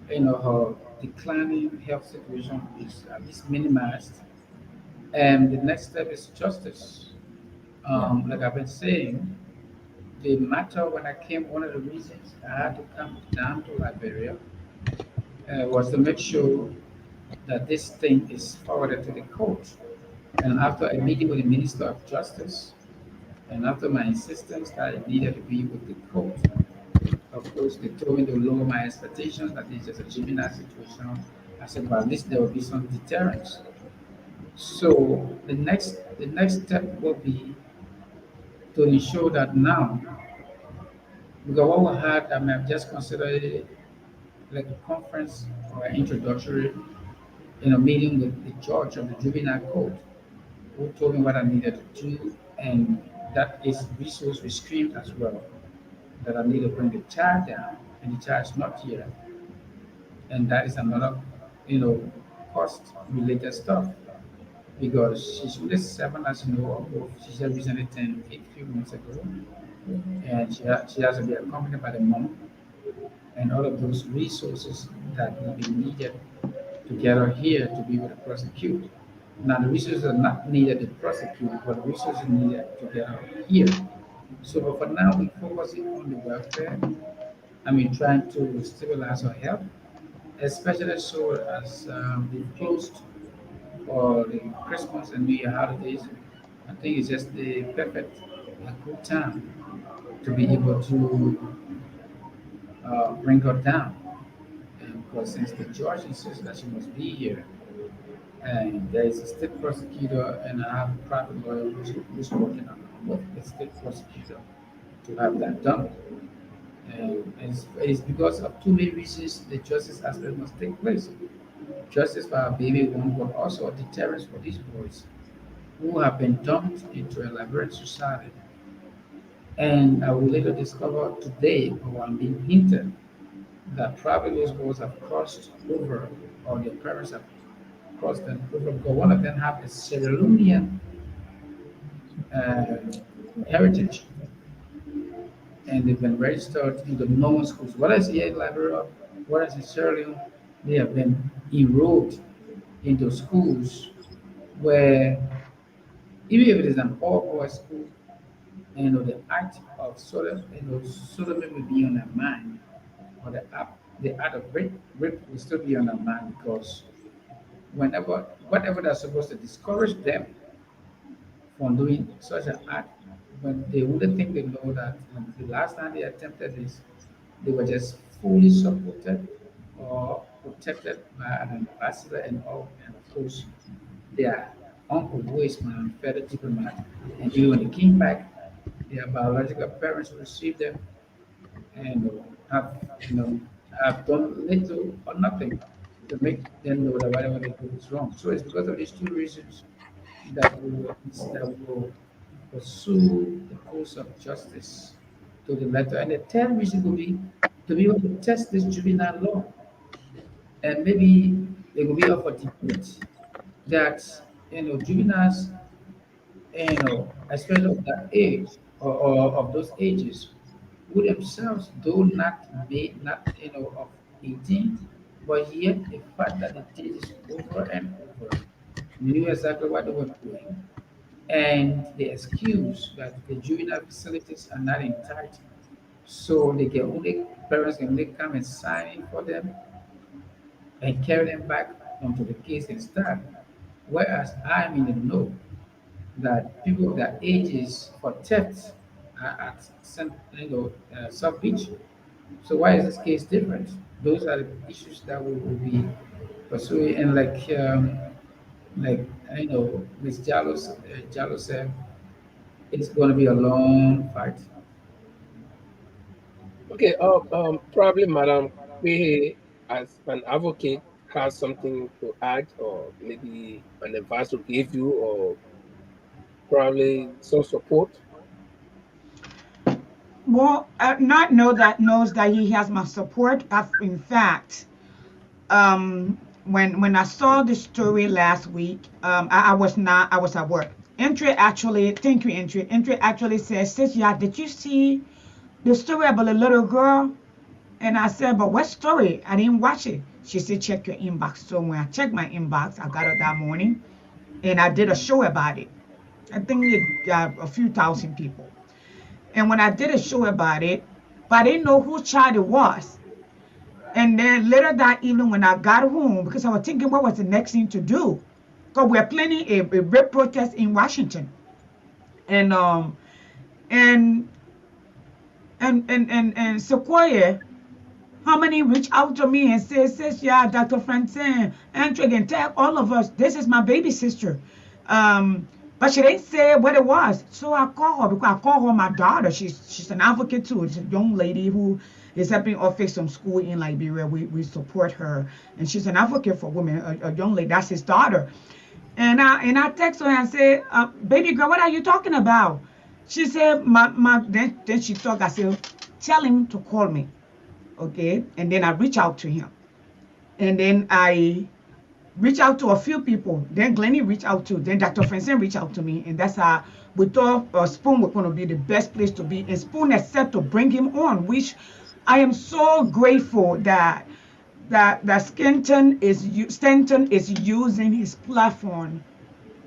her declining health situation is at least minimized. And the next step is justice. Yeah. Like I've been saying, the matter when I came, one of the reasons I had to come down to Liberia was to make sure that this thing is forwarded to the court. And after a meeting with the Minister of Justice, and after my insistence that it needed to be with the court, of course, they told me to lower my expectations that this is a juvenile situation. I said, well, at least there will be some deterrence. So the next step will be to ensure that now, because what we had, I mean, I've just considered it like a conference or an introductory, meeting with the judge of the juvenile court, who told me what I needed to do, and that is resource restraint as well. That I need to bring the child down, and the child is not here, and that is another, you know, cost related stuff because she's only 7, as you know, although she just recently turned 8 few months ago, and she has to be accompanied by the mom and all of those resources that will be needed to get her here to be able to prosecute. Now, the resources are not needed to prosecute, but the resources needed to get her here. So, but for now, we're focusing on the welfare. I mean, trying to stabilize her health, especially so as we've closed for the Christmas and New Year holidays. I think it's just the perfect, a good time to be able to bring her down. And because since the judge insists that she must be here, and there is a state prosecutor, and I have a private lawyer who's working on with the state prosecutor to have that done. And it's because of two main reasons the justice aspect must take place. Justice for our baby one, but also a deterrence for these boys who have been dumped into a Liberian society. And I will later discover today, or I'm being hinted, that probably those boys have crossed over, or their parents have crossed them over, because one of them have a Sierra Leonean uh, heritage, and they've been registered in the normal schools. Whereas here in Liberia, whereas in Sierra Leone, they have been enrolled into schools where even if it is an all boys school, the act of sodomy, sodomy will be on their mind, or the act of rape will still be on their mind because whatever that's supposed to discourage them from doing such an act, when they wouldn't think they know that the last time they attempted this, they were just fully supported or protected by an ambassador and all, and of course their uncle who is my fellow diplomat. And even when they came back, their biological parents received them and have you know have done little or nothing to make them know that whatever they do is wrong. So it's because of these two reasons that we will pursue the course of justice to the letter. And the third reason will be to be able to test this juvenile law, and maybe it will be up for debate that juveniles, especially of that age or of those ages, who themselves though not of 18, but yet the fact that they did this over and over, knew exactly what they were doing, and the excuse that the juvenile facilities are not in tight, so they can only parents can only come and sign in for them and carry them back onto the case and start. Whereas I'm in the know that people of their ages for theft are at South Beach. So why is this case different? Those are the issues that we will be pursuing. And like Ms. Jallo said, it's going to be a long fight. Okay, probably Madam Kwehe, as an advocate, has something to add, or maybe an advice to give you, or probably some support. Well, not know that knows that he has my support. In fact, when I saw the story last week, I was not I was at work. Entry actually, thank you, Entry. Entry actually says, "Sis, yeah, did you see the story about the little girl?" And I said, but what story? I didn't watch it. She said, check your inbox. So when I checked my inbox, I got it that morning and I did a show about it. I think it got a few thousand people. And when I did a show about it, but I didn't know whose child it was. And then later that evening, when I got home, because I was thinking what was the next thing to do, because we're planning a rape protest in Washington, and and and Sequoia, how many reached out to me and says, yeah, Dr. Francine, Andrew, and tell all of us, this is my baby sister. But she didn't say what it was. So I called her because I call her my daughter. She's an advocate too. It's a young lady who is helping us fix some school in Liberia. We support her. And she's an advocate for women, a young lady. That's his daughter. And I text her and say, baby girl, what are you talking about? She said, then she talked. I said, tell him to call me. Okay. And then I reach out to him. And then I reach out to a few people. Then Glennie reached out to, then Dr. Francine reached out to me. And that's how we thought Spoon was going to be the best place to be. And Spoon accepted to bring him on, which I am so grateful that Stanton is using his platform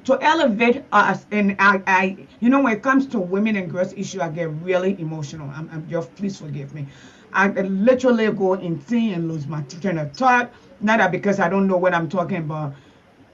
to elevate us. And when it comes to women and girls issue, I get really emotional. I'm just, please forgive me. I literally go insane and lose my train of thought. Not that because I don't know what I'm talking about.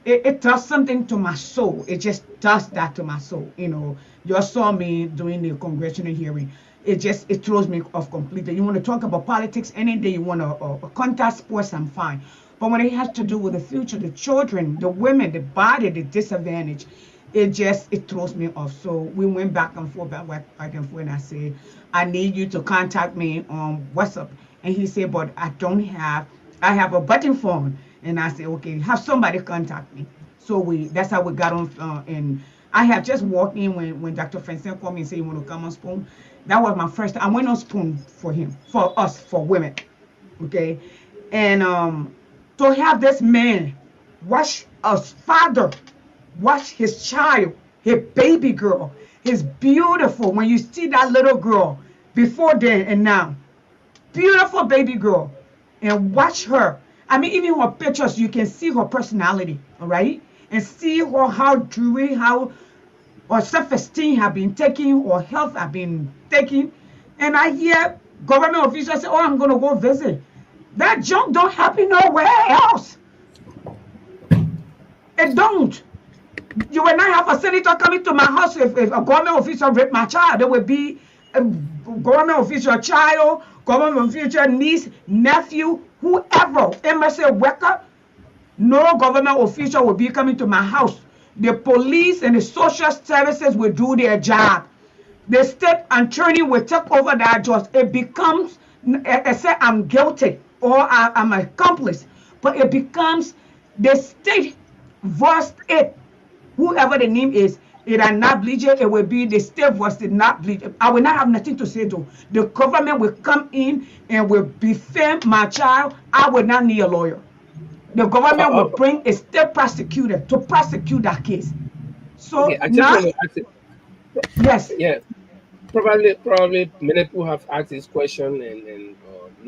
It does something to my soul. It just does that to my soul. You saw me doing the congressional hearing. It throws me off completely. You want to talk about politics any day, you want to contact sports, I'm fine. But when it has to do with the future, the children, the women, the body, the disadvantage, it throws me off. So we went back and forth, and I said, I need you to contact me on WhatsApp. And he said, but I have a button phone. And I said, okay, have somebody contact me. So that's how we got on. And I have just walked in when Dr. Francine called me and said, you want to come on Spoon? That was my first time. I went on Spoon for him, for us, for women. Okay. And to have this man watch us father, watch his child, his baby girl, his beautiful, when you see that little girl before then and now, beautiful baby girl, and watch her. I mean, even her pictures, you can see her personality, all right? And see her, how jewelry, how her self-esteem have been taken, or health have been taken. And I hear government officials say, oh, I'm going to go visit. That junk don't happen nowhere else. It don't. You will not have a senator coming to my house if a government official raped my child. There will be a government official child, government official niece, nephew, whoever, embassy worker. No government official will be coming to my house. The police and the social services will do their job. The state attorney will take over that judge. It becomes, I say I'm guilty or I'm an accomplice, but it becomes the state versus it. Whoever the name is, it are not bleaching, it will be the state versus not bleaching. I will not have nothing to say to. The government will come in and will defend my child. I will not need a lawyer. The government will Uh, bring a state prosecutor to prosecute that case. okay, So I just now, want to ask it. yes, Yeah, probably many people have asked this question, and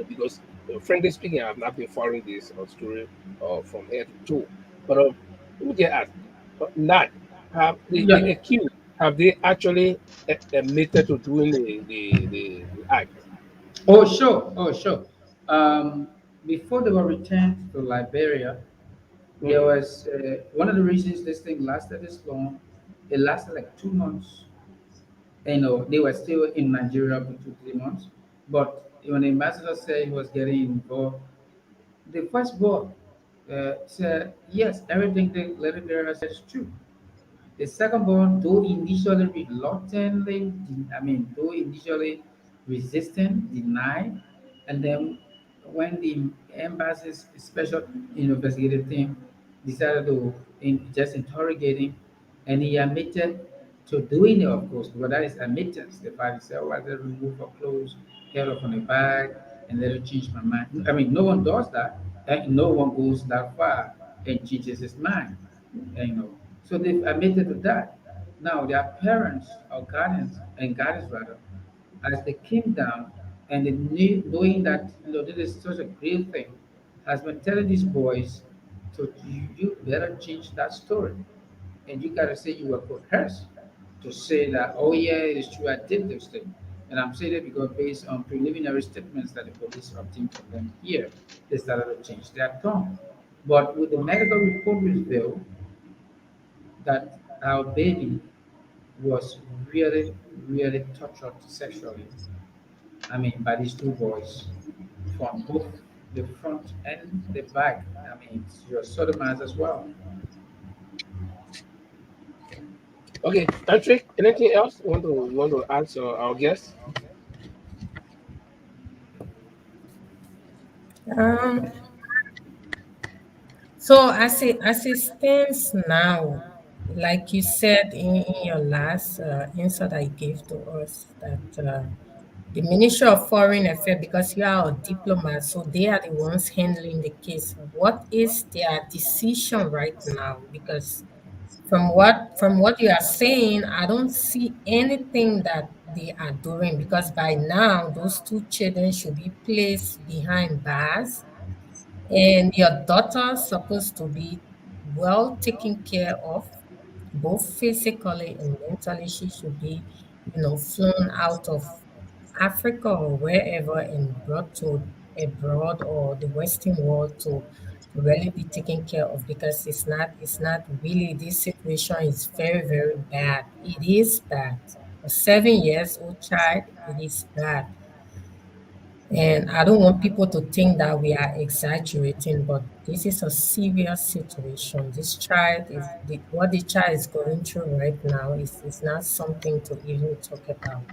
because frankly speaking, I've not been following this story from head to toe. But let me just ask, not have the Yeah. accused, have they actually admitted to doing the act? Oh, sure. Oh, sure. Um, Before they were returned to Liberia, there Mm-hmm. was one of the reasons this thing lasted this long. It lasted like 2 months. They were still in Nigeria for 2, 3 months. But when the ambassador said he was getting involved, the first boy said, yes, everything the letter there said is true. The second born, though initially reluctantly, though initially resistant, denied, and then when the embassy's special investigative team decided to just interrogate him, and he admitted to doing it, of course, because that is admittance. The father said, "Oh, I let her remove her clothes, held her from the bag, and let her change my mind." I mean, no one does that. No one goes that far and changes his mind. So they've admitted to that. Now their parents or guardians and guardians rather, as they came down, And knowing that this is such a great thing, has been telling these boys to you better change that story, and you gotta say you were coerced to say that, oh yeah, it is true, I did this thing. And I'm saying it because based on preliminary statements that the police obtained from them here, they started to change their tone. But with the medical report revealed that our baby was really, really tortured sexually. I mean, by these two boys from both the front and the back. I mean, you're sodomized as well. Okay, Patrick, anything else you want to ask our guest? Um, so as it stands now, like you said in your last answer that you gave to us, that the Ministry of Foreign Affairs, because you are a diplomat, so they are the ones handling the case. What is their decision right now? Because from what you are saying, I don't see anything that they are doing, because by now those two children should be placed behind bars, and your daughter's supposed to be well taken care of, both physically and mentally. She should be, flown out of Africa or wherever and brought to abroad or the Western world to really be taken care of, because it's not really, this situation is very, very bad. It is bad. A 7 years old child, it is bad. And I don't want people to think that we are exaggerating, but this is a serious situation. This child what the child is going through right now is not something to even talk about.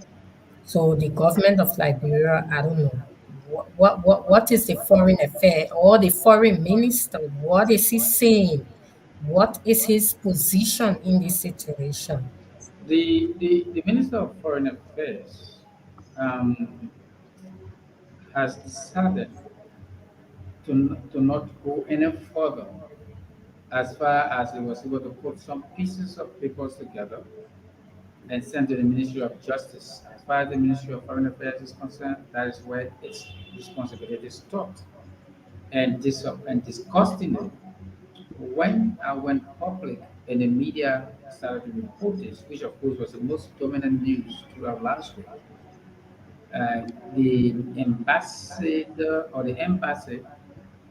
So the government of Liberia, I don't know. What is the foreign affair or the foreign minister? What is he saying? What is his position in this situation? The Minister of Foreign Affairs um, has decided to not go any further as far as he was able to put some pieces of papers together and send to the Ministry of Justice. As far as the Ministry of Foreign Affairs is concerned, that is where its responsibility stopped. And disgustingly, when I went public and the media started to report this, which of course was the most dominant news throughout last week, the ambassador or the embassy,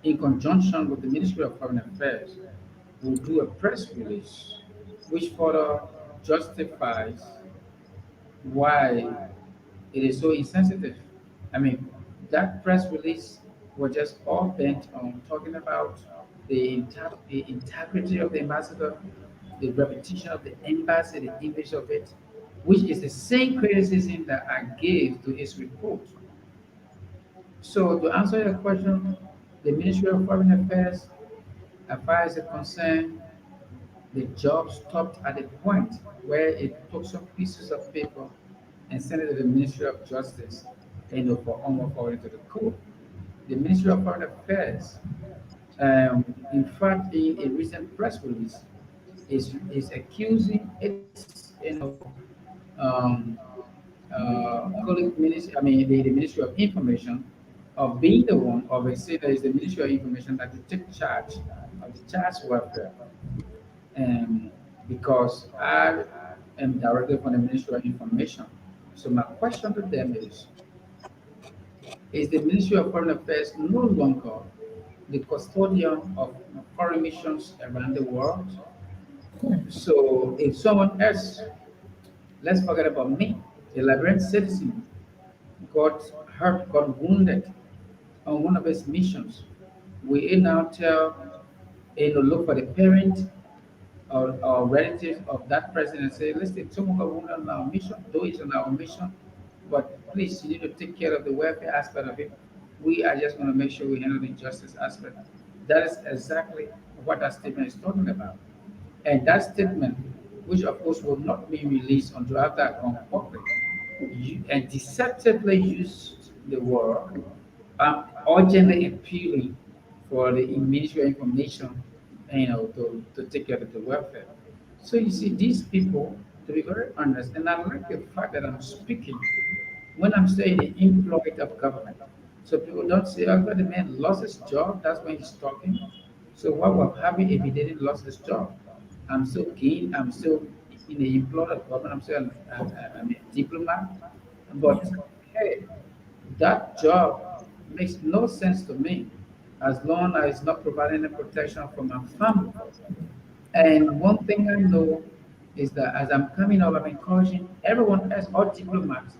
in conjunction with the Ministry of Foreign Affairs, will do a press release which further justifies why it is so insensitive. I mean, that press release was just all bent on talking about the integrity of the ambassador, the reputation of the embassy, the image of it, which is the same criticism that I gave to its report. So, to answer your question, the Ministry of Foreign Affairs, as far as it concerned, the job stopped at the point where it took some pieces of paper and sent it to the Ministry of Justice, for almost according to the code. The Ministry of Foreign Affairs, in fact, in a recent press release, is accusing its, um, colleague ministry, I mean, the Ministry of Information, of being the one, or they say that it's the Ministry of Information that to take charge of the child's welfare, um, because I am directly from the Ministry of Information. So my question to them is the Ministry of Foreign Affairs no longer the custodian of foreign missions around the world? So if someone else, let's forget about me, a Liberian citizen, got hurt, got wounded on one of his missions, we now tell, look for the parent or relatives of that person and say, listen, someone got wounded on our mission, though it's on our mission, but please, you need to take care of the welfare aspect of it. We are just going to make sure we handle the justice aspect. That is exactly what that statement is talking about. And that statement, which of course will not be released until after I come public, and deceptively used the word, urgently appealing for the Ministry of Information, to take care of the welfare. So you see, these people, to be very honest, and I like the fact that I'm speaking When I'm saying the employed of government, so people don't say, oh, the man lost his job. That's when he's talking. So what will happen if he didn't lost his job? I'm still keen. I'm still in the employed of government. I'm a diplomat. Yeah. But hey, that job makes no sense to me as long as it's not providing any protection for my family. And one thing I know is that as I'm coming up, I'm encouraging everyone else, all diplomats,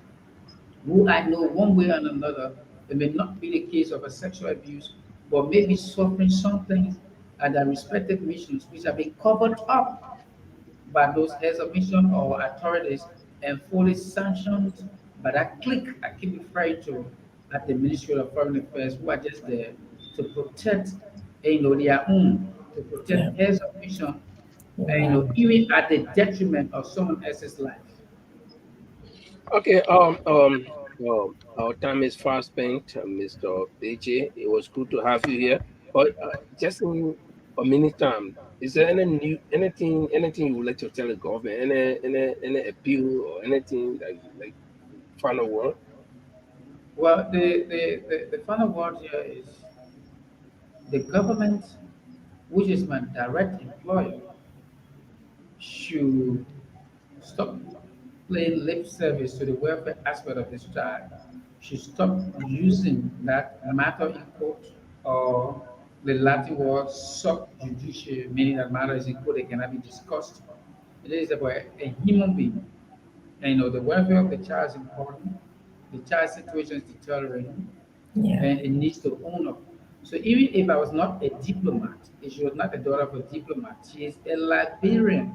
who I know one way or another, it may not be the case of a sexual abuse, but maybe suffering something at their respective missions which have been covered up by those heads of mission or authorities and fully sanctioned by that clique I keep referring to at the Ministry of Foreign Affairs, who are just there to protect their own, to Yeah. protect heads of mission, and Wow. even at the detriment of someone else's life. Okay. Our time is fast spent, Mr. BJ. It was good to have you here. But just in a minute time, is there anything you would like to tell the government? Any appeal or anything that you like? Final word. Well, the final word here is the government, which is my direct employer, should stop playing lip service to the welfare aspect of this child. Should stop using that matter in court, or the Latin word sub judice, meaning that matter is in court, it cannot be discussed. It is about a human being. And the welfare of the child is important. The child's situation is deteriorating, Yeah. and it needs to own up. So even if I was not a diplomat, if she was not the daughter of a diplomat, she is a Liberian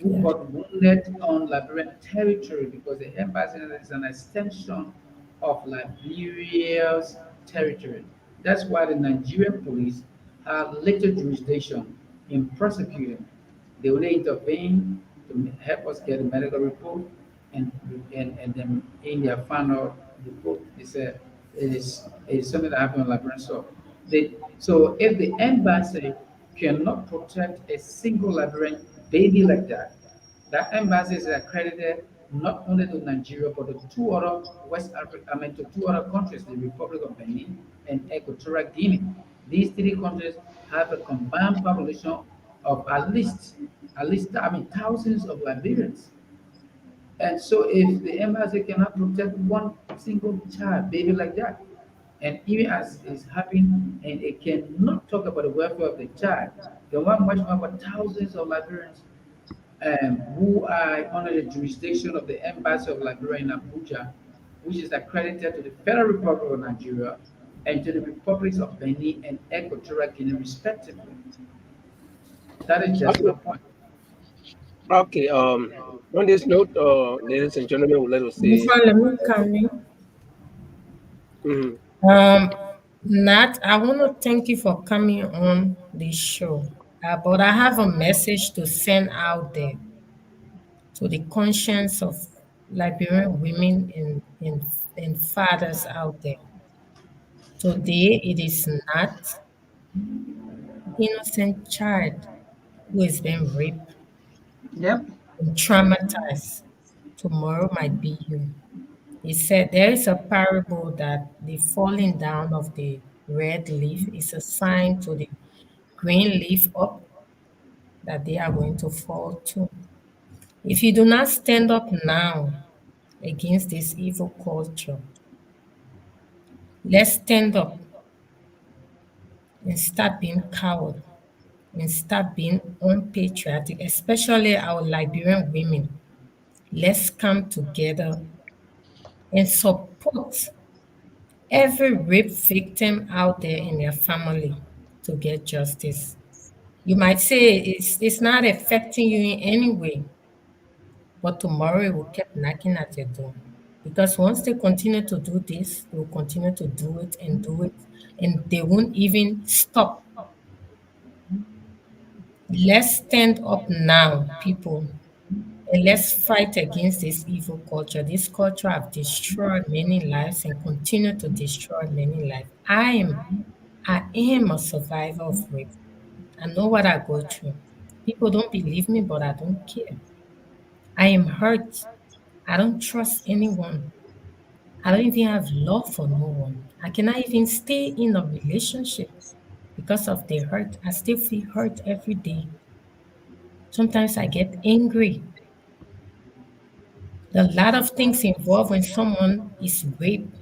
who Yeah. got wounded on Liberian territory because the embassy is an extension of Liberia's territory. That's why the Nigerian police have little jurisdiction in prosecuting. They only intervene to help us get a medical report, and then in their final report, they said it is something that happened on Liberian soil. So if the embassy cannot protect a single Liberian baby like that, that embassy is accredited not only to Nigeria but to two other West Africa, I mean to two other countries, the Republic of Benin and Equatorial Guinea. These three countries have a combined population of at least I mean thousands of Liberians. And so if the embassy cannot protect one single child, baby like that, and even as is happening, and it cannot talk about the welfare of the child, then one much more about thousands of Liberians who are under the jurisdiction of the Embassy of Liberia in Abuja, which is accredited to the Federal Republic of Nigeria and to the Republics of Benin and Equatorial Guinea, respectively. That is just Okay. my point. Okay. On this note, ladies and gentlemen, let us say, Before let me come in. mhm. Um, Nat, I want to thank you for coming on the show. But I have a message to send out there to the conscience of Liberian women and fathers out there. Today, it is not innocent child who is being raped Yep. and traumatized. Tomorrow might be you. He said there is a parable that the falling down of the red leaf is a sign to the green leaf up that they are going to fall too. If you do not stand up now against this evil culture, let's stand up and start being coward and start being unpatriotic, especially our Liberian women. Let's come together and support every rape victim out there in their family to get justice. You might say it's not affecting you in any way, but tomorrow it will keep knocking at your door. Because once they continue to do this, they will continue to do it, and they won't even stop. Let's stand up now, people, and let's fight against this evil culture. This culture have destroyed many lives and continue to destroy many lives. I am a survivor of rape. I know what I go through. People don't believe me, but I don't care. I am hurt. I don't trust anyone. I don't even have love for no one. I cannot even stay in a relationship because of the hurt. I still feel hurt every day. Sometimes I get angry. There are a lot of things involved when someone is raped.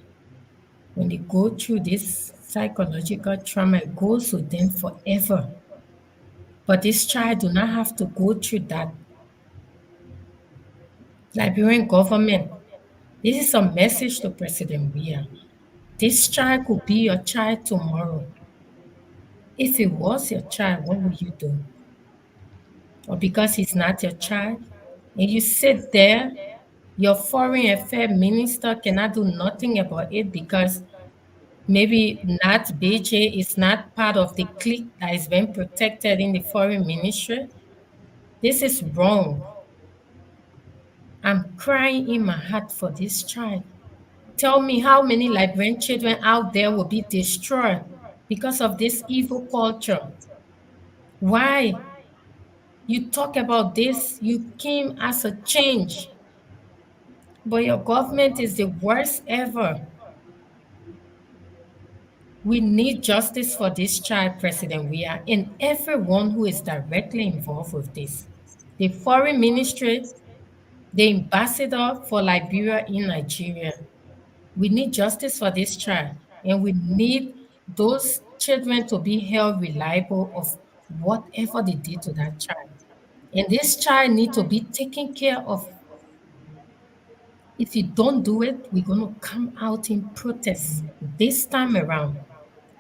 When they go through this psychological trauma, it goes with them forever. But this child do not have to go through that. Liberian government, this is a message to President Weah. This child could be your child tomorrow. If it was your child, what would you do? Or because he's not your child, and you sit there, your foreign affairs minister cannot do nothing about it because maybe not BJ is not part of the clique that is being protected in the foreign ministry. This is wrong. I'm crying in my heart for this child. Tell me how many Liberian children out there will be destroyed because of this evil culture. Why? You talk about this, you came as a change, but your government is the worst ever. We need justice for this child, President Weah, and everyone who is directly involved with this. The foreign ministry, the ambassador for Liberia in Nigeria. We need justice for this child, and we need those children to be held reliable of whatever they did to that child. And this child need to be taken care of. If you don't do it, we're going to come out in protest. This time around,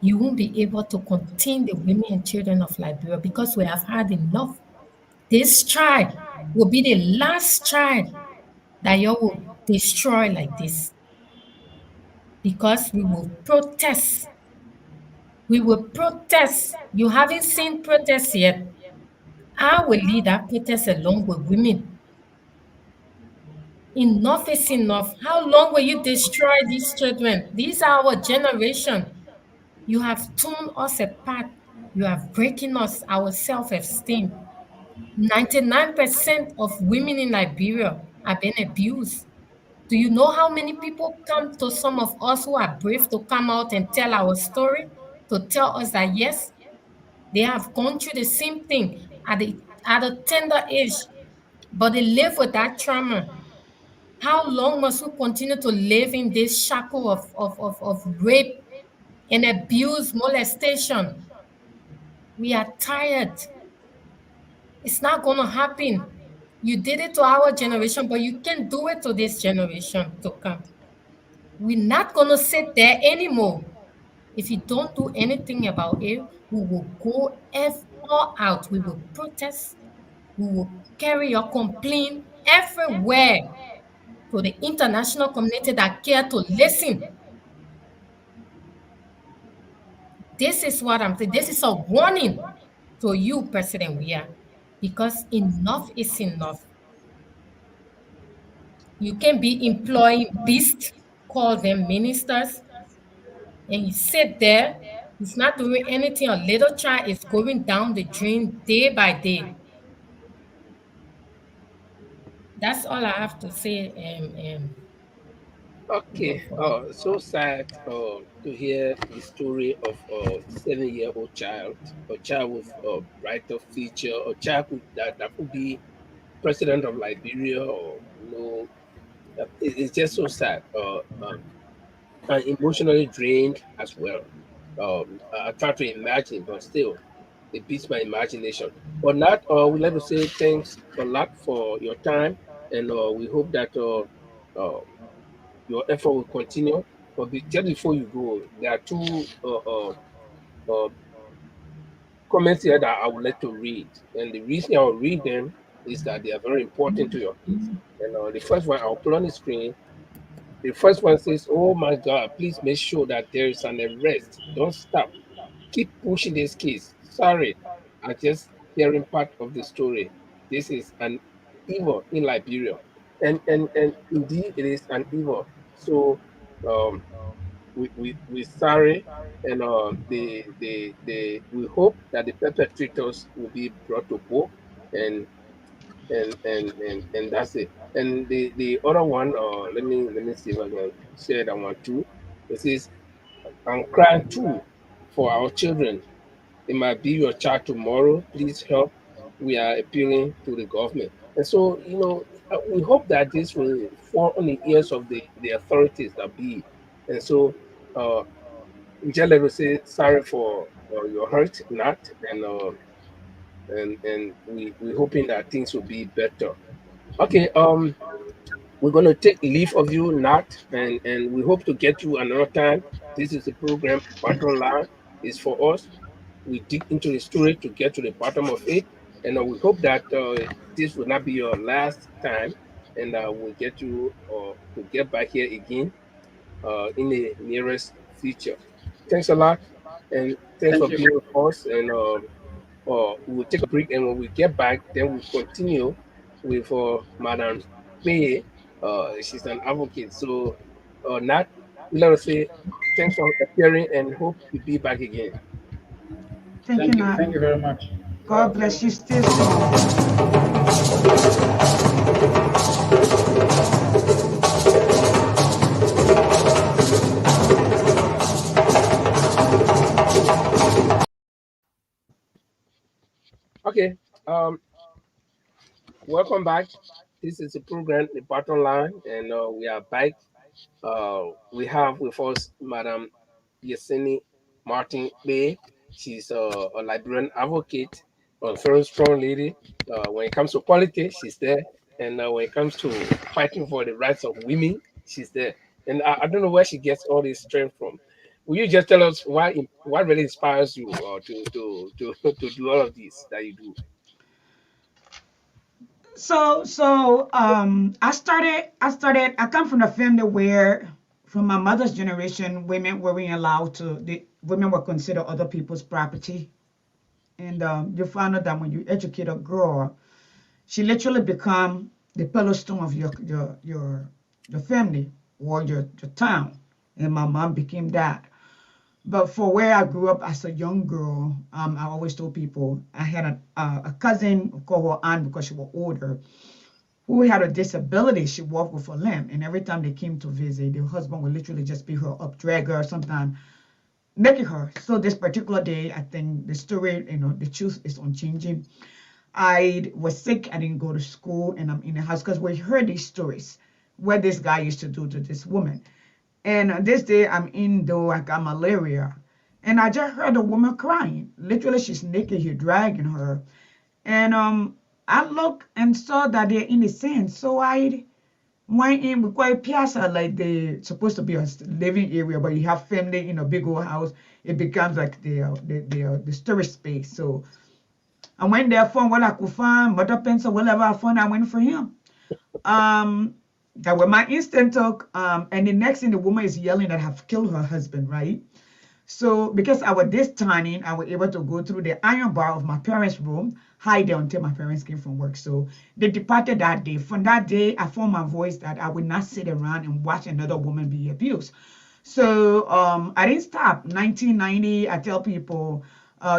you won't be able to contain the women and children of Liberia because we have had enough. This child will be the last child that you will destroy like this because we will protest. We will protest. You haven't seen protests yet. I will lead that protest along with women. Enough is enough. How long will you destroy these children? These are our generation. You have torn us apart. You are breaking us, our self esteem. 99% of women in Liberia have been abused. Do you know how many people come to some of us who are brave to come out and tell our story? To tell us that yes, they have gone through the same thing at a tender age, but they live with that trauma. How long must we continue to live in this shackle of rape and abuse, molestation? We are tired. It's not going to happen. You did it to our generation, but you can't do it to this generation to come. We're not going to sit there anymore. If you don't do anything about it, we will go all out. We will protest. We will carry your complaint everywhere to the international community that care to listen. This is what I'm saying. This is a warning to you, President Weah, because enough is enough. You can be employing beasts, call them ministers, and you sit there, it's not doing anything. A little child is going down the drain day by day. That's all I have to say, Okay, for now. so sad to hear the story of a 7-year-old child, a child with a brighter future, a child that could be president of Liberia, or it's just so sad. And emotionally drained as well. I try to imagine, but still, it beats my imagination. But not, we'd like to say thanks a lot for your time, and we hope that your effort will continue. But just before you go, there are two uh, comments here that I would like to read, and the reason I will read them is that they are very important to your case. And the first one I'll put on the screen. The first one says, "Oh my God, please make sure that there is an arrest. Don't stop. Keep pushing this case. Sorry, I just hearing part of the story. This is an evil in Liberia, and indeed it is an evil. So um, we sorry, and we hope that the perpetrators will be brought to book, and and that's it. And the other one, let me see if I can share that one too. It says, I'm crying too for our children. It might be your child tomorrow. Please help. We are appealing to the government. And so, we hope that this will fall on the ears of the authorities that be. And so, uh, we just let us say sorry for your hurt, not, and we hoping that things will be better. Okay, we're gonna take leave of you, Nat, and we hope to get you another time. This is the program. Bottom line is for us. We dig into the story to get to the bottom of it, and we hope that this will not be your last time, and we'll get you to get back here again in the nearest future. Thanks a lot, and thanks Thank for you. being with us. And we will take a break, and when we get back, then we'll continue with Madam Pei. She's an advocate. So, Nat, let us say thanks for appearing and hope to be back again. Thank you, Thank you. Nat. Thank you very much. God bless you. Stay strong. Okay. Welcome back. This is the program, the bottom line, and we are back. We have with us Madam Yeseni Martin Bay. She's a Liberian advocate, a very strong lady. When it comes to politics, she's there. And when it comes to fighting for the rights of women, she's there. And I don't know where she gets all this strength from. Will you just tell us what really inspires you to do all of this that you do? I come from a family where, from my mother's generation, women weren't allowed to, women were considered other people's property. And you find out that when you educate a girl, she literally become the pillar stone of your family or your town. And my mom became that. But for where I grew up as a young girl, I always told people I had a cousin, called her aunt because she was older, who had a disability. She walked with a limp, and every time they came to visit, the husband would literally just beat her up, drag her, sometimes naked her. So this particular day, I think the story, the truth is unchanging. I was sick. I didn't go to school, and I'm in the house because we heard these stories what this guy used to do to this woman. And this day, I'm indoor. I got malaria, and I just heard a woman crying. Literally, she's naked. He's dragging her, and I looked and saw that they're in the sand. So I went in. We call it piazza, like they supposed to be a living area, but you have family in a big old house. It becomes like the storage space. So I went there, found what I could find, butter pencil, whatever I found, I went for him. Um, that was my instant talk. And the next thing, the woman is yelling that have killed her husband, right? So because I was this tiny, I was able to go through the iron bar of my parents' room, hide there until my parents came from work. So they departed that day. From that day, I found my voice that I would not sit around and watch another woman be abused. So I didn't stop. 1990, I tell people,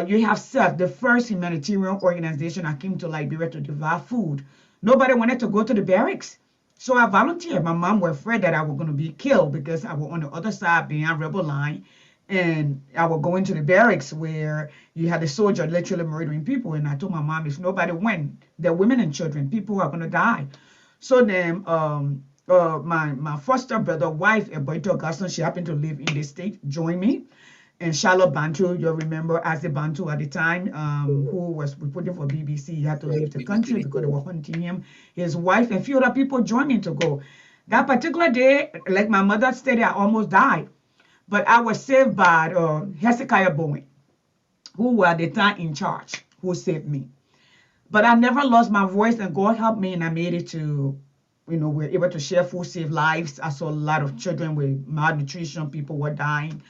you have served the first humanitarian organization I came to Liberia to deliver food. Nobody wanted to go to the barracks. So I volunteered. My mom was afraid that I was going to be killed because I was on the other side behind rebel line. And I would go into the barracks where you had the soldier literally murdering people. And I told my mom, if nobody went, there are women and children, people are going to die. So then my foster brother wife, Eboito Gaston, she happened to live in the state, joined me. And Charlotte Bantu, you remember as the Bantu at the time, who was reporting for BBC, he had to leave the BBC country because they were report. hunting him. His wife and a few other people joined me to go. That particular day, like my mother said, I almost died. But I was saved by Hezekiah Bowen, who were at the time in charge, who saved me. But I never lost my voice, and God helped me, and I made it to, we're able to share food, save lives. I saw a lot of children with malnutrition, people were dying.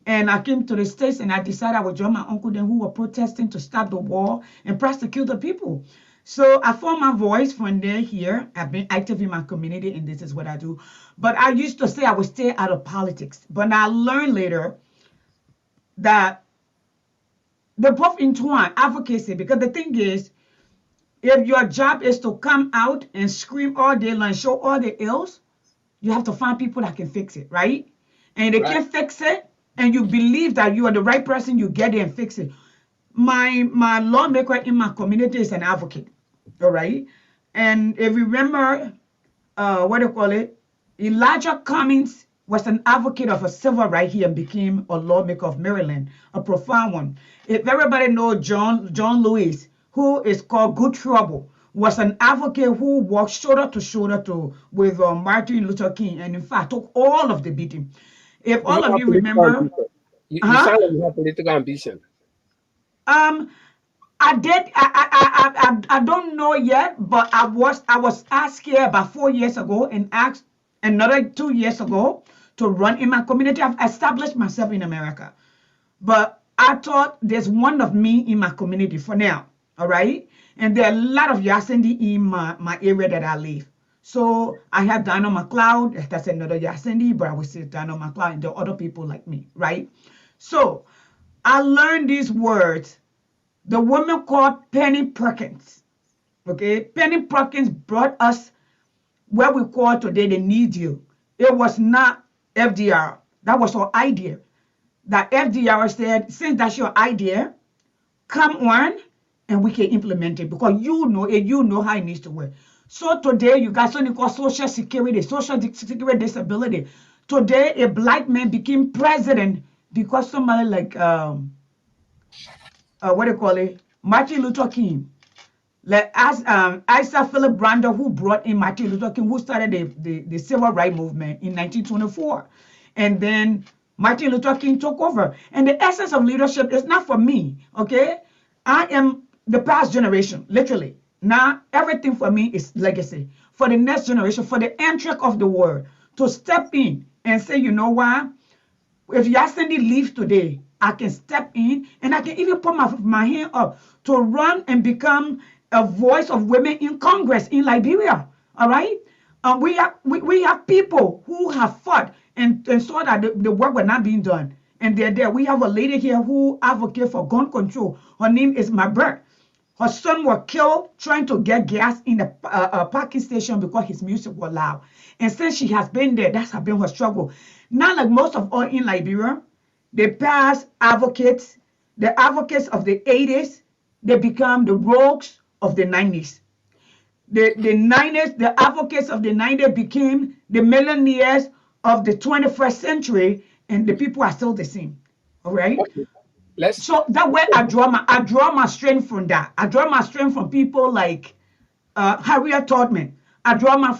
And I came to the States and I decided I would join my uncle then who were protesting to stop the war and prosecute the people. So I found my voice from there here. I've been active in my community and this is what I do. But I used to say I would stay out of politics. But I learned later that they're both entwined, advocacy, because the thing is, If your job is to come out and scream all day long, show all the ills, you have to find people that can fix it, right? And they Right. can't fix it, and you believe that you are the right person, you get there and fix it. My lawmaker in my community is an advocate, all right? And if you remember, what do you call it? Elijah Cummings was an advocate of a civil right here and became a lawmaker of Maryland, a profound one. If everybody knows John Lewis, who is called Good Trouble, was an advocate who walked shoulder to shoulder with Martin Luther King, and in fact took all of the beating. If You all of have you political remember, ambition. You huh? sound like you have political ambition. Um, I did. I don't know yet, but I was asked here about 4 years ago and asked another 2 years ago to run in my community. I've established myself in America, but I thought there's one of me in my community for now. All right, and there are a lot of Yasendi in my area that I live. So I have Dino McLeod. That's another Yasendi, but I would say Dino McLeod and the other people like me, right? So I learned these words. The woman called Penny Perkins. Okay, Penny Perkins brought us where we call today the need you. It was not FDR. That was our idea. That FDR said, since that's your idea, come on and we can implement it because you know it, you know how it needs to work. So today you got something called social security, social security disability. Today a black man became president because somebody like what do you call it? Martin Luther King. Like as Isa Philip Brander, who brought in Martin Luther King, who started the civil rights movement in 1924. And then Martin Luther King took over. And the essence of leadership is not for me, okay? I am the past generation, literally. Now, everything for me is legacy. For the next generation, for the entry of the world, to step in and say, you know what? If Yasini leaves today, I can step in and I can even put my hand up to run and become a voice of women in Congress in Liberia. All right. We have people who have fought and saw that the work was not being done. And they're there. We have a lady here who advocates for gun control. Her name is Mabert. Her son was killed trying to get gas in the parking station because his music was loud. And since she has been there, that's been her struggle. Not like most of all in Liberia, the past advocates, the advocates of the 80s, they become the rogues of the 90s. The 90s, the advocates of the 90s became the millionaires of the 21st century, and the people are still the same. All right. Okay. Let's. So that way I draw my strength from that. I draw my strength from people like Harriet Tubman. I draw my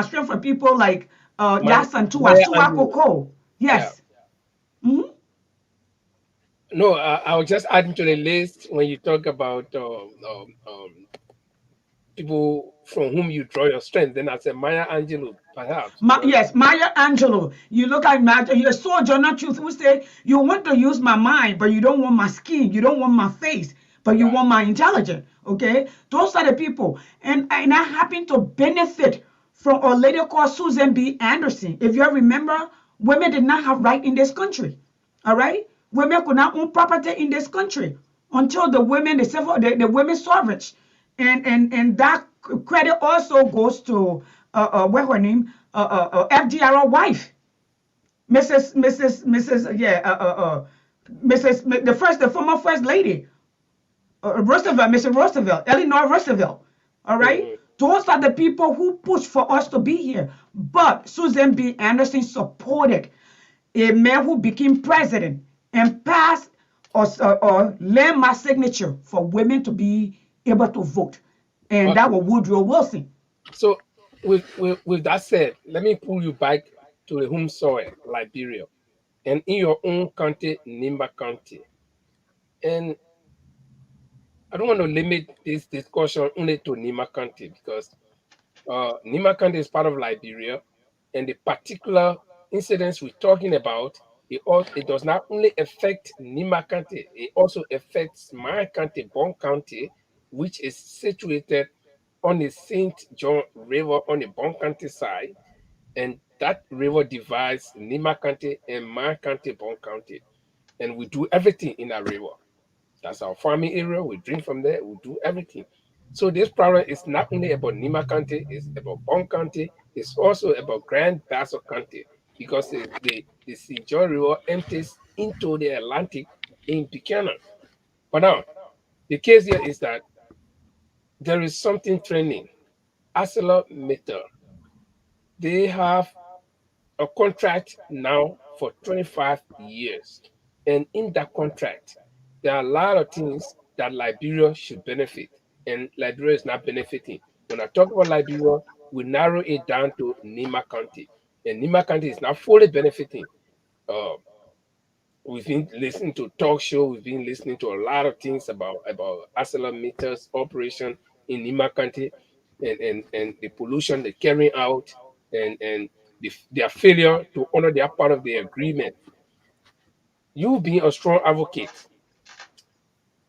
strength from people like My Yasan Tua, Maya Sua Angelou. Koko. Yeah. Yes. Mhm. No, I was just adding to the list when you talk about people from whom you draw your strength. Then I said Maya Angelou, perhaps, because Yes, Maya Angelou. You look at Maya, you're a soldier, not truth. Who say you want to use my mind, but you don't want my skin, you don't want my face, but you right. want my intelligence. Okay, those are the people, and I happen to benefit from a lady called Susan B. Anderson. If you remember, women did not have right in this country. All right, women could not own property in this country until the women, the women suffrage, and that credit also goes to what her name, FDR wife, Mrs. Yeah, the former first lady, Roosevelt, Mrs. Roosevelt, Eleanor Roosevelt. All right, Mhm. those are the people who pushed for us to be here. But Susan B. Anderson supported a man who became president and passed or landmark signature for women to be able to vote, and that Okay. was Woodrow Wilson. So, with that said, let me pull you back to the home soil, Liberia, and in your own county, Nimba County. And I don't want to limit this discussion only to Nima County because Nima County is part of Liberia, and the particular incidents we're talking about, it does not only affect Nima County, it also affects my county, Bon County, which is situated on the St. John River on the Bon County side, and that river divides Nima County and my county, Bon County, and we do everything in that river. That's our farming area. We drink from there. We do everything. So this problem is not only about Nima County, it's about Bong County, it's also about Grand Bassa County because the St. John River empties into the Atlantic in Buchanan. But now, the case here is that there is something trending. ArcelorMittal, they have a contract now for 25 years. And in that contract, there are a lot of things that Liberia should benefit, and Liberia is not benefiting. When I talk about Liberia, we narrow it down to Nima County, and Nima County is not fully benefiting. Uh, we've been listening to talk show, we've been listening to a lot of things about ArcelorMittal's operation in Nima County, and the pollution they're carrying out, and their failure to honor their part of the agreement. You being a strong advocate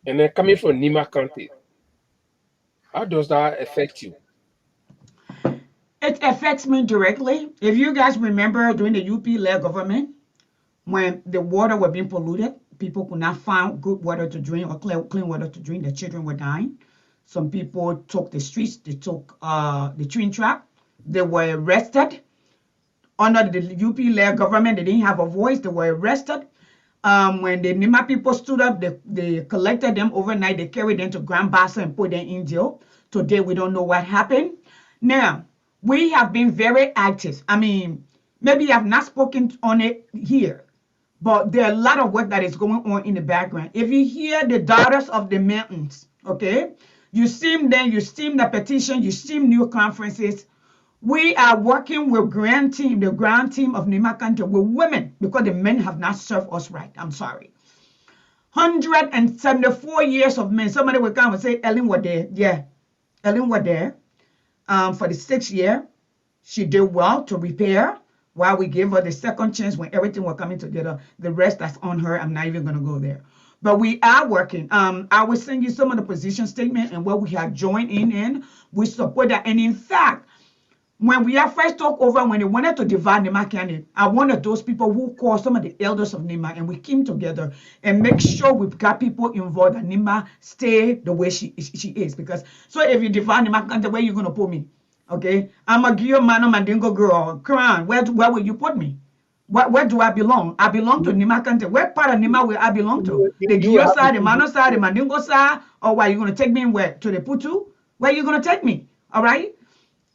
and then coming from Nima County, how does that affect you? It affects me directly. If you guys remember during the UP-led government, when the water was being polluted, people could not find good water to drink or clean water to drink. The children were dying. Some people took the streets. They took the train track. They were arrested under the UP-led government. They didn't have a voice. They were arrested. When the Nima people stood up, they collected them overnight. They carried them to Grand Bassa and put them in jail. Today, we don't know what happened. Now, we have been very active. I mean, maybe I've not spoken on it here, but there are a lot of work that is going on in the background. If you hear the daughters of the mountains, okay, you see them, you see the petition, you see new conferences. We are working with the grand team of Nima County, with women, because the men have not served us right. I'm sorry. 174 years of men. Somebody will come and say, Ellen was there. Yeah, Ellen was there for the 6th year. She did well to repair while we gave her the second chance when everything was coming together. The rest that's on her, I'm not even going to go there. But we are working. I will send you some of the position statement and what we have joined in. We support that. And in fact, when we have first talked over, when they wanted to divide Nima County, I wanted those people who called some of the elders of Nima, and we came together and make sure we've got people involved that Nima stay the way she is. Because so if you divide Nima County, where you gonna put me? Okay, I'm a Gio Mano Mandingo girl. Come on, where will you put me? Where do I belong? I belong to Nima County. What part of Nima will I belong to? The You Gio have side, the Mano side, the Mandingo side, or where you gonna take me where? To the Putu? Where you gonna take me? All right.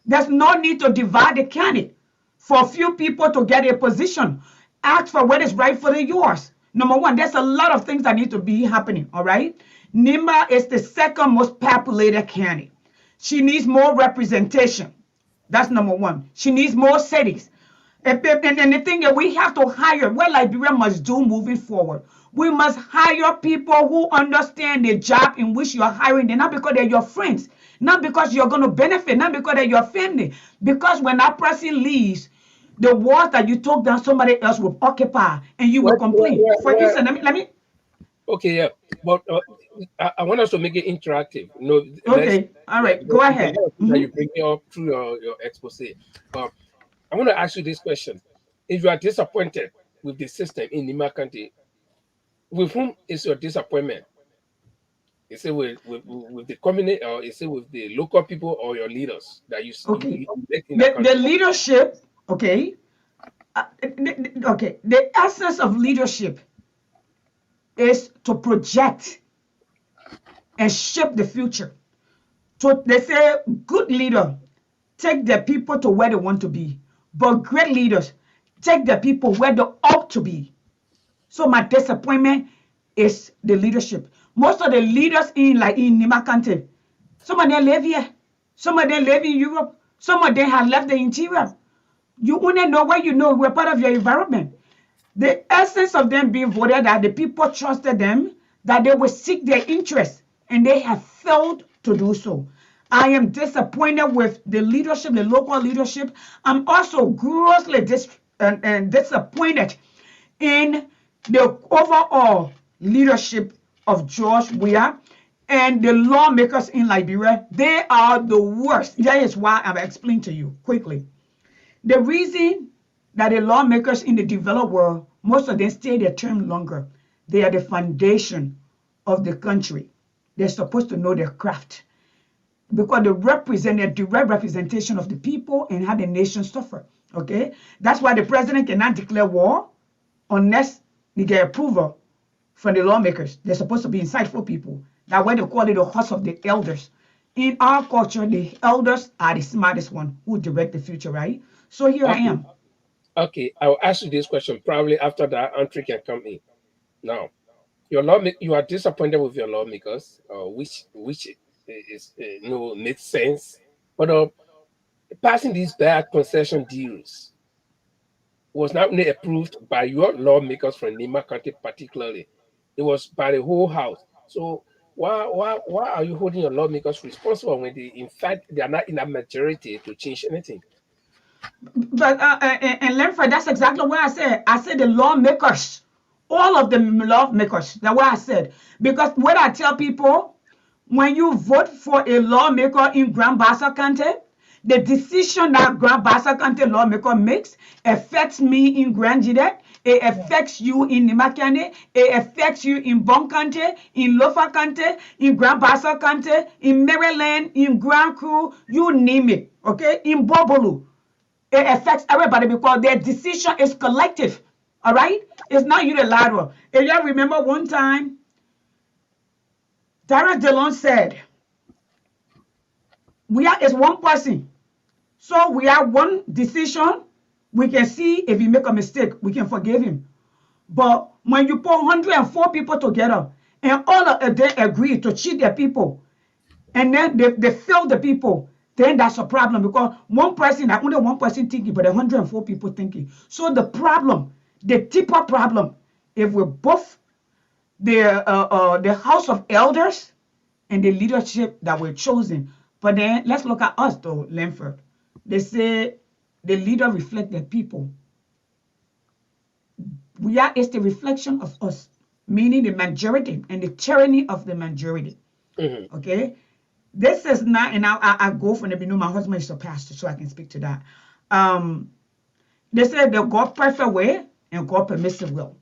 There's no need to divide the county for a few people to get a position. Ask for what is rightfully yours. Number one, there's a lot of things that need to be happening, all right? Nima is the second most populated county. She needs more representation. That's number one. She needs more cities. And the thing that we have to hire, what Liberia must do moving forward, we must hire people who understand the job in which you are hiring them, not because they're your friends, not because you're going to benefit, not because they're your family. Because when that person leaves, the walls that you took down, somebody else will occupy and you will complain. For instance, let me okay, yeah, but I want us to make it interactive. Let's, okay, all yeah, right, because go there's a ahead. lot of things that you bring up through your expose. Uh, I want to ask you this question: if you are disappointed with the system in Nima County, with whom is your disappointment? Is it with the community, or is it with the local people or your leaders that Okay, you elect in that the country? leadership, okay, okay, the essence of leadership is to project and shape the future. So they say good leader take the people to where they want to be, but great leaders take the people where they ought to be. So my disappointment is the leadership. Most of the leaders in Nima County, some of them live here, some of them live in Europe, some of them have left the interior. You wouldn't know where you know we're part of your environment. The essence of them being voted that the people trusted them, that they would seek their interests, and they have failed to do so. I am disappointed with the leadership, the local leadership. I'm also grossly disappointed in the overall leadership of George Weah and the lawmakers in Liberia. They are the worst. That is why I'm explaining to you quickly. The reason that the lawmakers in the developed world, most of them stay their term longer, they are the foundation of the country. They're supposed to know their craft. because they represent a direct representation of the people and how the nation suffer. Okay, that's why the president cannot declare war unless they get approval from the lawmakers. They're supposed to be insightful people. That's why they call it the house of the elders. In our culture, the elders are the smartest one who direct the future, right? So here I Okay, am. okay. I'll ask you this question probably after that entry can come in. Now, you are disappointed with your lawmakers, which is no makes sense. But passing these bad concession deals was not only approved by your lawmakers from Lima County particularly, it was by the whole house. So why are you holding your lawmakers responsible when they in fact they are not in a majority to change anything? But and Lemford, that's exactly what I said. I said the lawmakers, all of the lawmakers. That's what I said. Because what I tell people, when you vote for a lawmaker in Grand Bassa County, the decision that Grand Bassa County lawmaker makes affects me in Grand Jidet. It affects you in Nima County. It affects you in Bon County, in Lofa County, in Grand Bassa County, in Maryland, in Grand Cru, you name it. Okay, in Bobolu. It affects everybody because their decision is collective. All right, it's not unilateral. If you remember one time, Tara Delon said, "We are is one person, so we have one decision. We can see if he make a mistake, we can forgive him. But when you put 104 people together and all of them agree to cheat their people, and then they fail the people, then that's a problem because one person, only one person thinking, but 104 people thinking. So the problem, the deeper problem, if we both the House of Elders and the leadership that were chosen. But then let's look at us though, Lemford. They say the leader reflect the people. We are is the reflection of us, meaning the majority and the tyranny of the majority. Mhm. Okay, this is not, and I go from the beginning. My husband is a pastor, so I can speak to that. Um, they said the God perfect way and God permissive will.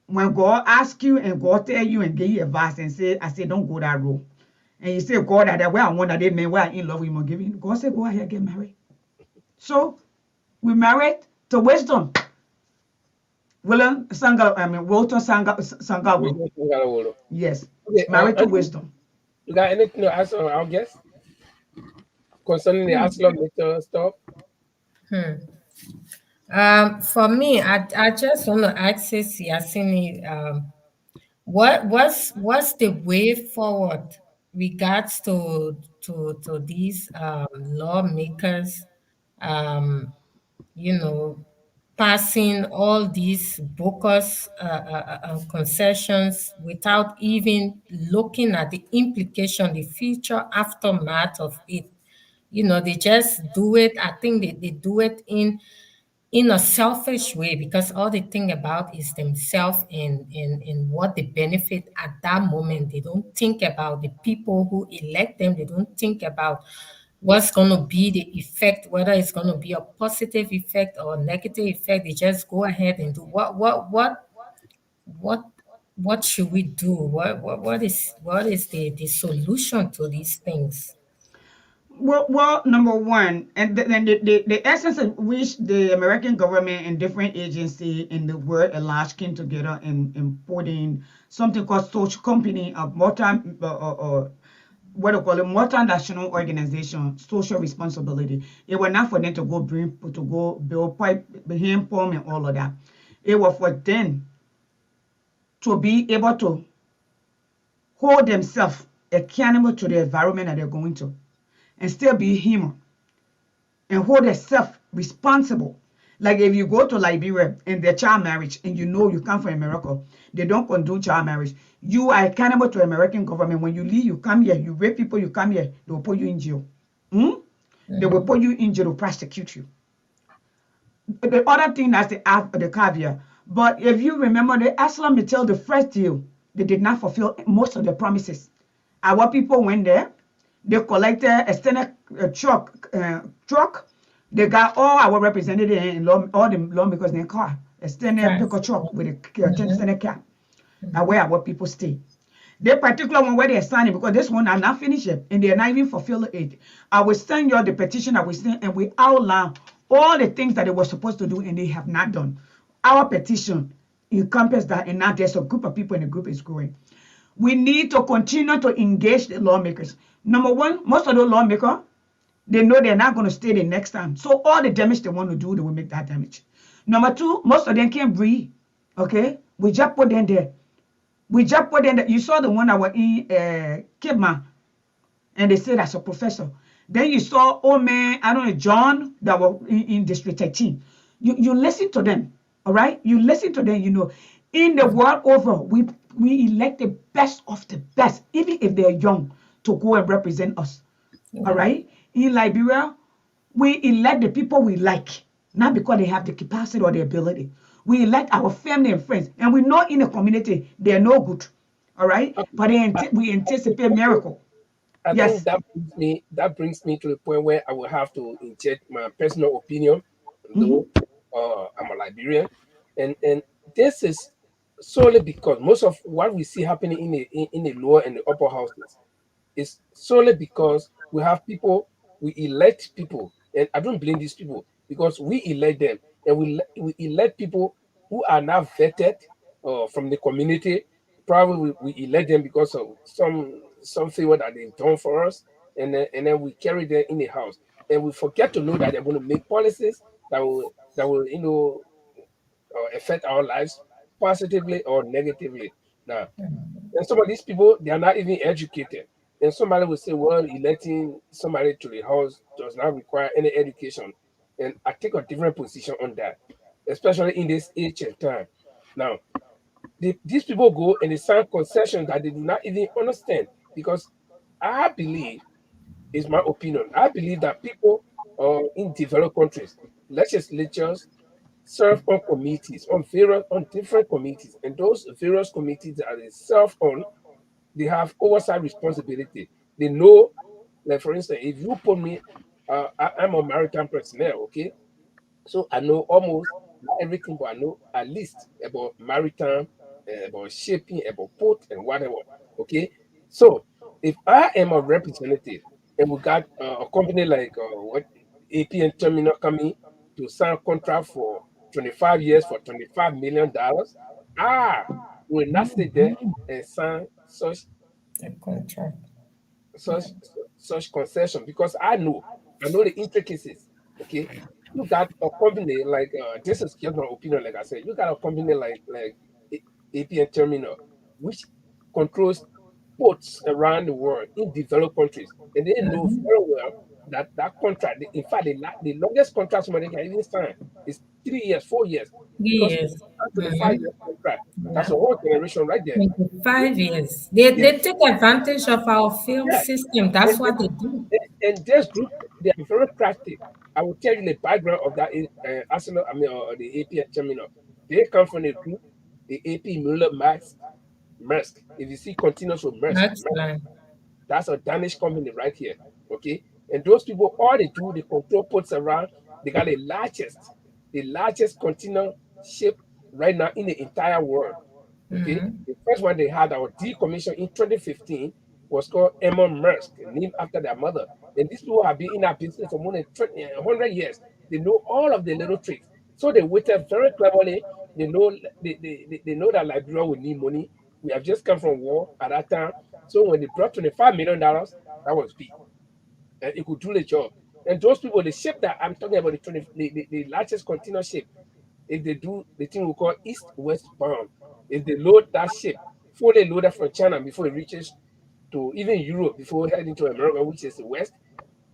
When God asks you and God tell you and give you advice and say, I say, don't go that road. And you say, God, that way I want that man, where I in love with him, give him. God said, go ahead, get married. So we married to wisdom. Walter We Sangalo. don't think that will- Yes, Okay, married to Anthony, wisdom. you got anything to ask our guest concerning the Aslam meter stuff? For me, I just want to ask this Yasini, what's the way forward regards to these lawmakers, um, you know, passing all these bogus concessions without even looking at the implication, the future aftermath of it. They just do it. I think they do it in a selfish way because all they think about is themselves and what they benefit at that moment. They don't think about the people who elect them. They don't think about what's going to be the effect, whether it's going to be a positive effect or a negative effect. They just go ahead and do what what should we do? What is the solution to these things? Well, number one, and the essence of which the American government and different agency in the world at large came together in putting something called social company, a what do you call it, multinational organization, social responsibility. It was not for them to go build pipe, hand pump, and all of that. It was for them to be able to hold themselves accountable to the environment that they're going to and still be human and hold themselves responsible. Like if you go to Liberia and their child marriage and you know you come from America, they don't condone child marriage. You are accountable to American government. When you leave, you come here, you rape people, you come here, they will put you in jail. Hmm? They will put you in jail to prosecute you. The other thing that's the caveat. But if you remember the Aslam Mitchell, the first deal, they did not fulfill most of the promises. Our people went there, they collected a standard truck. They got all our representatives and all the lawmakers in their car, a standard Cars. pickup truck with a standard cap. That's where our people stay. They particular one where they're signing because this one are not finished yet and they're not even fulfilled it. I will send you the petition I will send and we outline all the things that they were supposed to do and they have not done. Our petition encompasses that and now there's a group of people and the group is growing. We need to continue to engage the lawmakers. Number one, most of the lawmakers, they know they're not going to stay the next time. So all the damage they want to do, they will make that damage. Number two, most of them can't breathe. Okay? We just put them there. We just put them there. You saw the one that were in Kidman, and they said that's a professor. Then you saw old man, I don't know, John, that were in District 13. You listen to them, all right? You listen to them, you know. In the world over, we elect the best of the best, even if they're young, to go and represent us. All Yeah. right? In Liberia, we elect the people we like, not because they have the capacity or the ability. We elect our family and friends, and we know in the community they're no good. All right? Okay. But I, we anticipate miracle. I think Yes. that brings me to the point where I will have to inject my personal opinion, Hmm. though I'm a Liberian, and this is solely because most of what we see happening in the lower and the upper houses is solely because we have people, we elect people, and I don't blame these people because we elect them, and we elect people who are now vetted from the community. Probably we elect them because of some favor that they've done for us, and then we carry them in the house, and we forget to know that they're going to make policies that will affect our lives positively or negatively. Now, and some of these people, they are not even educated. And somebody will say, well, electing somebody to the house does not require any education. And I take a different position on that, especially in this age and time. Now, these people go and they sign concessions that they do not even understand because I believe, is my opinion, I believe that people in developed countries, legislatures serve on committees, on different committees, and those various committees that they serve on, they have oversight responsibility. They know, like for instance, if you put me, I'm a maritime personnel, okay? So I know almost not everything, but I know at least about maritime, about shipping, about port, and whatever. Okay, so if I am a representative and we got a company like what APN Terminal coming to sign a contract for 25 years for $25 million, I will not stay there and sign The contract. such such concession because I know the intricacies. Okay, you got a company like this is just my opinion. Like I said, you got a company like APN Terminal, which controls ports around the world in developed countries, and they know very well that that contract. In fact, the longest contract somebody can even sign is 3 years, 4 years, because Yes. 25 year contract. That's Yeah. a whole generation right there. Okay? 25 years. They Yes, take advantage of our film yes. system. That's And, what they do. and this group, they are very crafty. I will tell you the background of that Arsenal, I mean, or the AP terminal. They come from a group, the AP Muller Max Maersk. If you see continuous with Next line. that's a Danish company right here. Okay. And those people, all they do, they control ports around. They got the largest container ship right now in the entire world. Okay. The first one they had our decommission in 2015 was called Emma Maersk, named after their mother. And these people have been in our business for more than 100 years. They know all of the little tricks. So they waited very cleverly. They know that Liberia will need money. We have just come from war at that time. So when they brought $25 million, that was big. And it could do the job. And those people, the ship that I'm talking about, the largest container ship, if they do the thing we call east-west bound, if they load that ship, fully loaded from China before it reaches to even Europe, before heading to America, which is the west,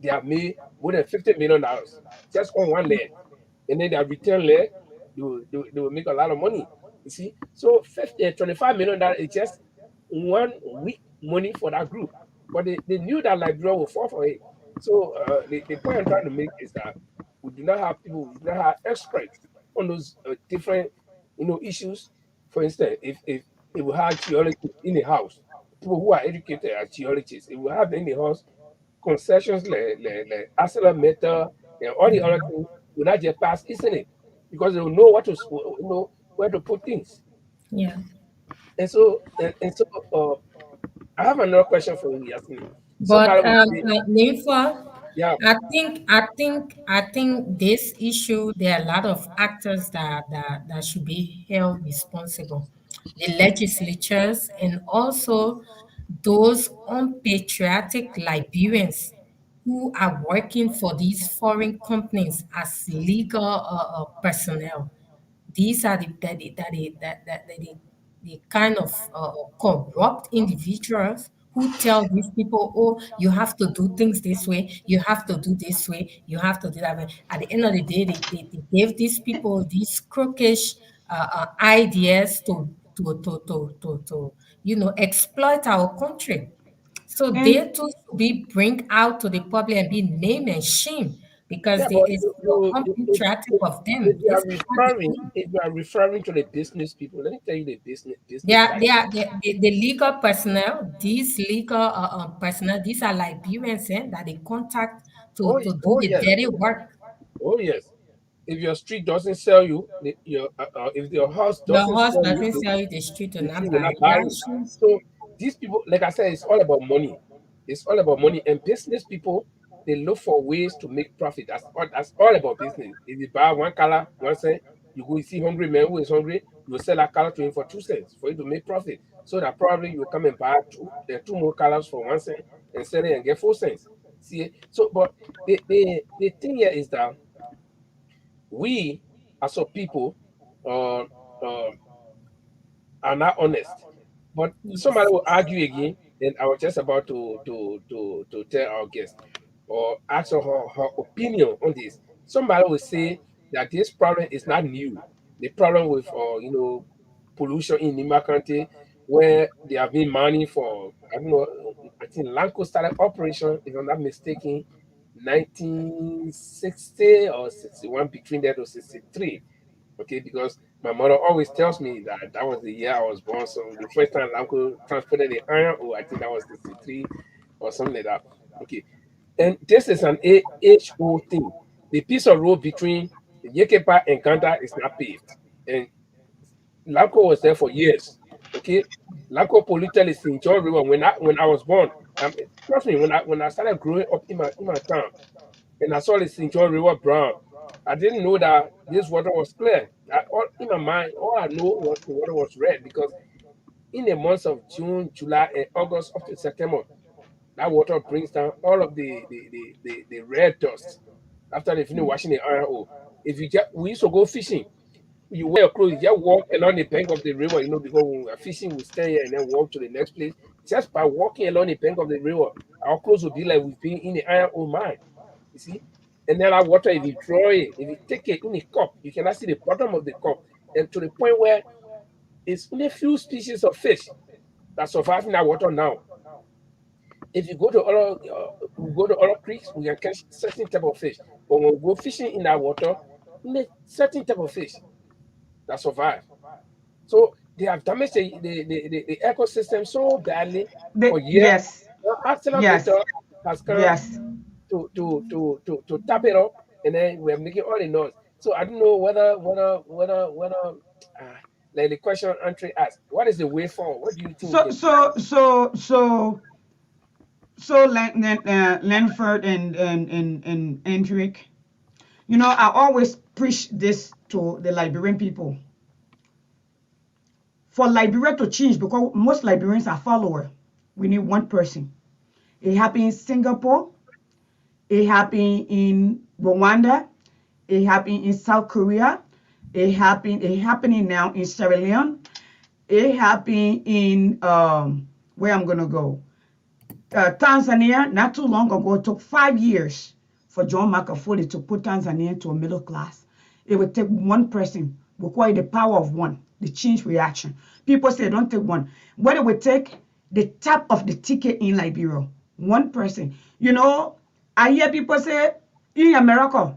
they have made more than $50 million just on one leg. And then their return leg, they will make a lot of money. You see? So $25 million is just 1 week money for that group. But they knew that Liberia will fall for it. So the point I'm trying to make is that we do not have experts on those different issues. For instance, if we had geologists in the house, people who are educated as geologists, if we have in the house concessions like Arcelor Metal and all the other things will not just pass easily because they will know where to put things. Yeah. And so I have another question for you, Yasmin. But Somebody will say, Ninfa, yeah, I think this issue, there are a lot of actors that should be held responsible. The legislatures and also those unpatriotic Liberians who are working for these foreign companies as legal personnel. These are the kind of corrupt individuals who tell these people, oh, you have to do things this way, you have to do this way, you have to do that way. At the end of the day, they gave these people these crookish ideas to exploit our country. So And they too should be bring out to the public and be name and shame because yeah, they but is unpatriotic of them. if you are These people are the referring, enemy. if you are referring to the business people, let me tell you the They business are, side. they are the legal personnel. These legal personnel, these are Liberians that they contact Oh, to do oh the yes, dirty work. oh yes. If your street doesn't sell you, if your house Your doesn't horse sell you, doesn't sell you the street to the not tree will buy. not buy Yeah, you. sure. So these people, like I said, it's all about money. It's all about money. And business people, they look for ways to make profit. That's all about business. If you buy one color, 1 cent, you go see hungry man who is hungry, you will sell that color to him for 2 cents for you to make profit. So that probably you come and buy two more colors for 1 cent and sell it and get 4 cents. See, so but the thing here is that we as a people uh, uh, are not honest. But somebody Yes. will argue again, and I was just about to tell our guest or ask her opinion on this. Somebody will say that this problem is not new. The problem with pollution in Nima County, where they have been mining for I don't know. I think Lanco started operation, if I'm not mistaken, 1960 or 61, between that or 63. Okay, because my mother always tells me that that was the year I was born. So the first time uncle transported the iron, oh, I think that was 63 or something like that. Okay, and this is an AHO thing. The piece of road between Yekepa and Kanda is not paved, and Lanco was there for years. Okay, Lanco polluted the St. John River when I was born. Trust me, when I started growing up in my town, and I saw the St. John River brown. I didn't know that this water was clear. In my mind, all I know was the water was red because in the months of June, July, and August up to September, that water brings down all of the red dust after they finish washing the iron ore. If you just we used to go fishing, you wear your clothes, you just walk along the bank of the river, because when we are fishing, we stand here and then walk to the next place. Just by walking along the bank of the river, our clothes will be like we've been in the iron ore mine. You see? And then that water, if you draw it, if you take it in a cup, you cannot see the bottom of the cup. And to the point where it's only a few species of fish that survive in that water now. If you go to other creeks, we can catch certain type of fish. But when we go fishing in that water, only certain type of fish that survive. So they have damaged the ecosystem so badly for years. yes, Now, yes, accelerator has come yes. to tap it up, and then we're making all the noise. So I don't know uh, like the question Andre asked, what is the way forward? What do you think we So can do? so so so so Lanford and Hendrik, I always preach this to the Liberian people. For Liberia to change, because most Liberians are followers, we need one person. It happened in Singapore, it happened in Rwanda, it happened in South Korea, it happening now in Sierra Leone, it happened in where I'm gonna go. Tanzania, not too long ago, it took 5 years for John Magufuli to put Tanzania to a middle class. It would take one person, require the power of one, the change reaction. People say, don't take one. What it would take, the tap of the ticket in Liberia, one person. I hear people say, in America,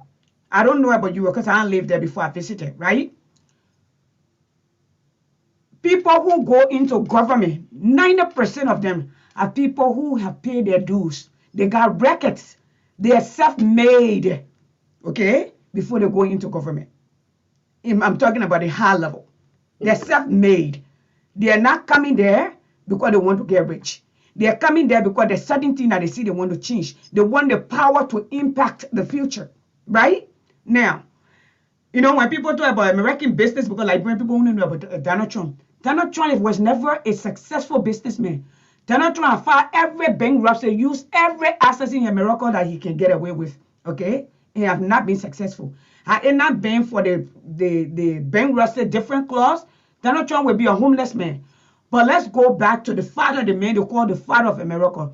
I don't know about you because I don't live there before I visited, right? People who go into government, 90% of them are people who have paid their dues. They got records. They are self-made, okay, before they go into government. I'm talking about the high level. They're Mhm. self-made. They are not coming there because they want to get rich. They're coming there because there's certain thing that they see they want to change. They want the power to impact the future, right? Now, you know, when people talk about American business, because like when people want to know about Donald Trump was never a successful businessman. Donald Trump filed every bankruptcy, used every asset in America that he can get away with. Okay, he have not been successful. Had it not been for the bankruptcy different clause, Donald Trump would be a homeless man. But let's go back to the father, the man they call the father of America.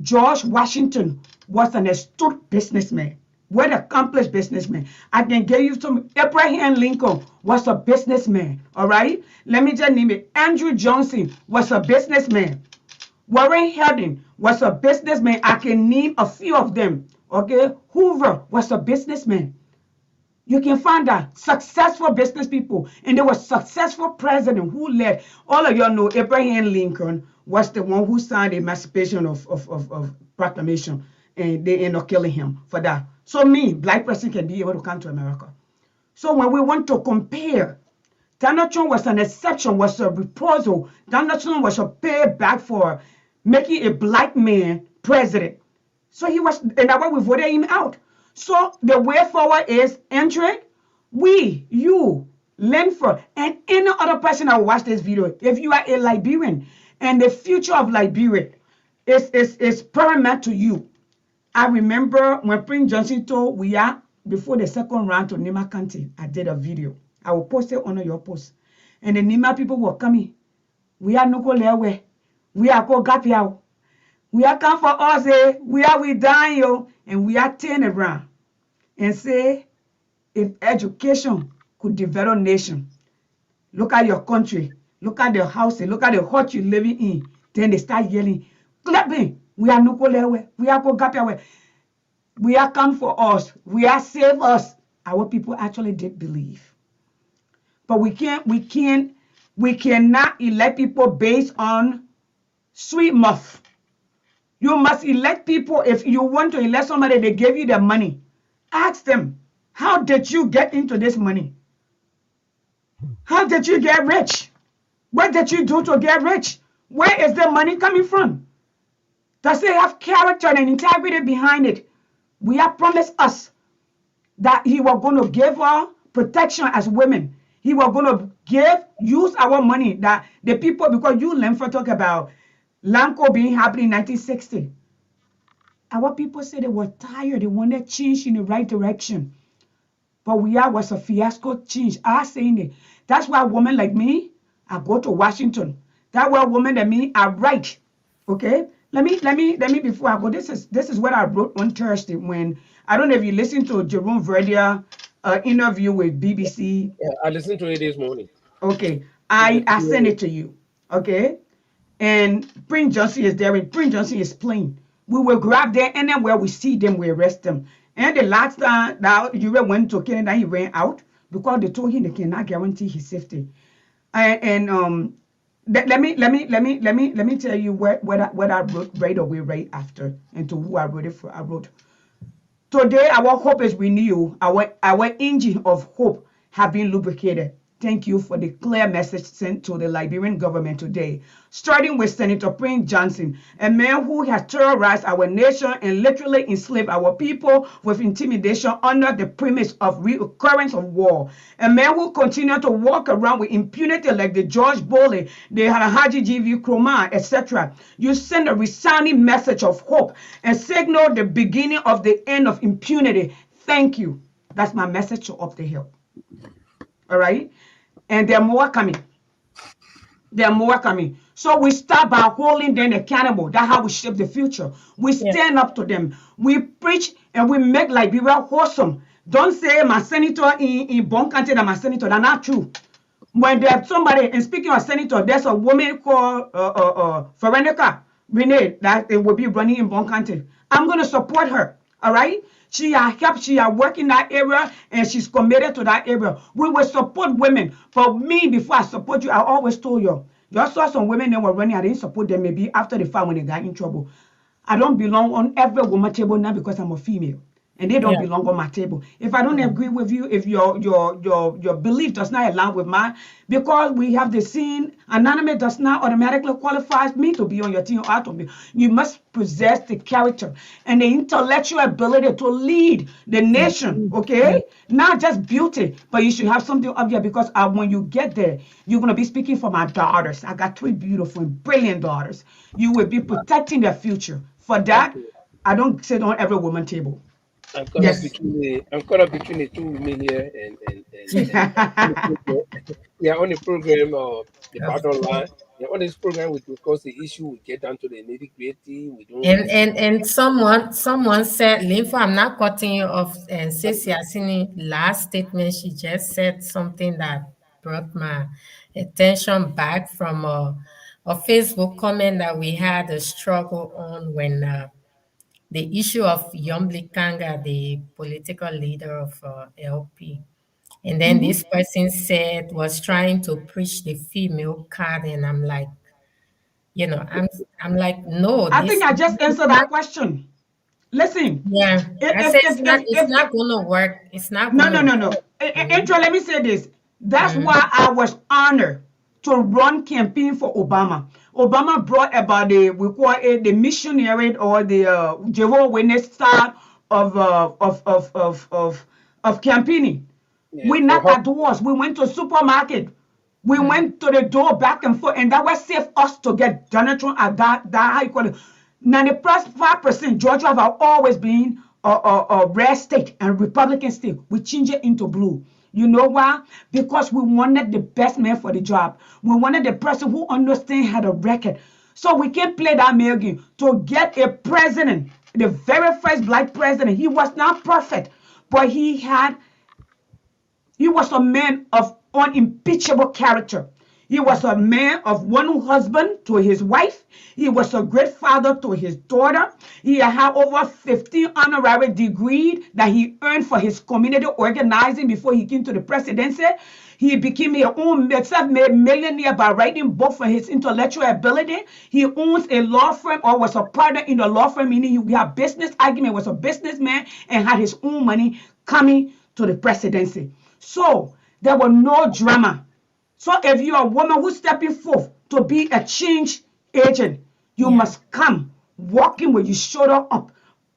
George Washington was an astute businessman. What accomplished businessman. I can give you some. Abraham Lincoln was a businessman. All right. Let me just name it. Andrew Johnson was a businessman. Warren Harding was a businessman. I can name a few of them. Okay. Hoover was a businessman. You can find that successful business people, and there was successful president who led. All of y'all know Abraham Lincoln was the one who signed the Emancipation of Proclamation, and they ended up killing him for that. So me, black person, can be able to come to America. So when we want to compare, Donald Trump was an exception, was a reprisal. Donald Trump was a payback for making a black man president. So he was, and that's why we voted him out. So the way forward is entering. We, you, Linford, and any other person that will watch this video, if you are a Liberian and the future of Liberia is paramount to you. I remember when Prince Johnson told we are before the second round to Nima County, I did a video. I will post it on your post. And the Nima people were coming. We are no go lewe. We are go gapia. We are come for us, eh? We dying, yo. And we are turn around and say, if education could develop nation, look at your country, look at the housing, look at the hut you're living in. Then they start yelling, clapping. We are no go lewe. We are go gapia. We are come for us. We are save us. Our people actually did believe. But we cannot elect people based on sweet mouth. You must elect people. If you want to elect somebody, they gave you the money. Ask them, how did you get into this money? How did you get rich? What did you do to get rich? Where is the money coming from? Does it have character and integrity behind it? We have promised us that he was going to give us protection as women. He was going to use our money that the people, because you learn for talk about Lanco being happening in 1960. Our people said they were tired. They wanted change in the right direction. But was a fiasco change. I saying it. That's why a woman like me, I go to Washington. That's why a woman like me, I write. Okay? Let me before I go. This is what I wrote on Thursday when I don't know if you listened to Jerome Verdia interview with BBC. Yeah, I listened to it this morning. Okay. I sent it to you. Okay. And Prince Johnson is there, and Prince Johnson is playing. We will grab them, and then where we see them, we arrest them. And the last time that you went to Canada, he ran out because they told him they cannot guarantee his safety. And let me tell you what I wrote right away, right after, and to who I wrote it for. I wrote, today our hope is renewed. Our engine of hope have been lubricated. Thank you for the clear message sent to the Liberian government today, starting with Senator Prince Johnson, a man who has terrorized our nation and literally enslaved our people with intimidation under the premise of recurrence of war. A man who continued to walk around with impunity like the George Boley, the Alhaji G.V. Kromah, etc. You send a resounding message of hope and signal the beginning of the end of impunity. Thank you. That's my message to Up the Hill. All right? And there are more coming. There are more coming. So we start by holding them accountable. That's how we shape the future. We stand up to them. We preach and we make Liberia wholesome. Don't say my senator in Bon County that my senator. That's not true. When there's somebody, and speaking of senator, there's a woman called Veronica Renee that will be running in Bon County. I'm going to support her. All right? She has helped, she has worked in that area, and she's committed to that area. We will support women. For me, before I support you, I always told you, you saw some women that were running, I didn't support them maybe after the fight when they got in trouble. I don't belong on every woman table now because I'm a female. and they don't Yeah. belong on my table. If I don't Yeah. agree with you, if your belief does not align with mine, because we have the scene, anonymous does not automatically qualify me to be on your team or to be. You must possess the character and the intellectual ability to lead the nation. Yeah. Okay, not just beauty, but you should have something up there because when you get there, you're gonna be speaking for my daughters. I got three beautiful and brilliant daughters. You will be protecting their future. For that, Okay. I don't sit on every woman table. Yes. I'm caught up between the two women here, and we are on the program, the bottom line. Yeah, on this program, we discuss the issue. We get down to the nitty gritty. We don't. And someone said, Linfo, I'm not cutting you off. And since Yasini last statement, she just said something that brought my attention back from a Facebook comment that we had a struggle on when the issue of Yombli Kanga, the political leader of LP. And then Mhm. this person said was trying to preach the female card, and I'm like, you know, I'm like, no, I think this I just it's answered not. that question. Listen, Yeah, I if said if if it's if, if not gonna work. It's not no, gonna no, work. no, no. Mhm, Intro, let me say this. That's mhm. why I was honored to run campaign for Obama. Obama brought about we call it the missionary or the Jehovah Witness side of campaigning. Yeah, We for knocked her. at doors. We went to supermarket. We went to the door back and forth, and that was saved us to get Donald Trump at that how you call it. 95% Georgia have always been a red state and Republican state. We changed it into blue. You know why? Because we wanted the best man for the job. We wanted the person who understands how to record. So we can play that mail game to get a president, the very first black president. He was not perfect, but he was a man of unimpeachable character. He was a man of one husband to his wife. He was a great father to his daughter. He had over 15 honorary degrees that he earned for his community organizing before he came to the presidency. He became his own self-made millionaire by writing books for his intellectual ability. He owns a law firm or was a partner in the law firm, meaning he had business argument, was a businessman, and had his own money coming to the presidency. So there was no drama. So if you're a woman who's stepping forth to be a change agent, you Yeah. must come walking with your shoulder up,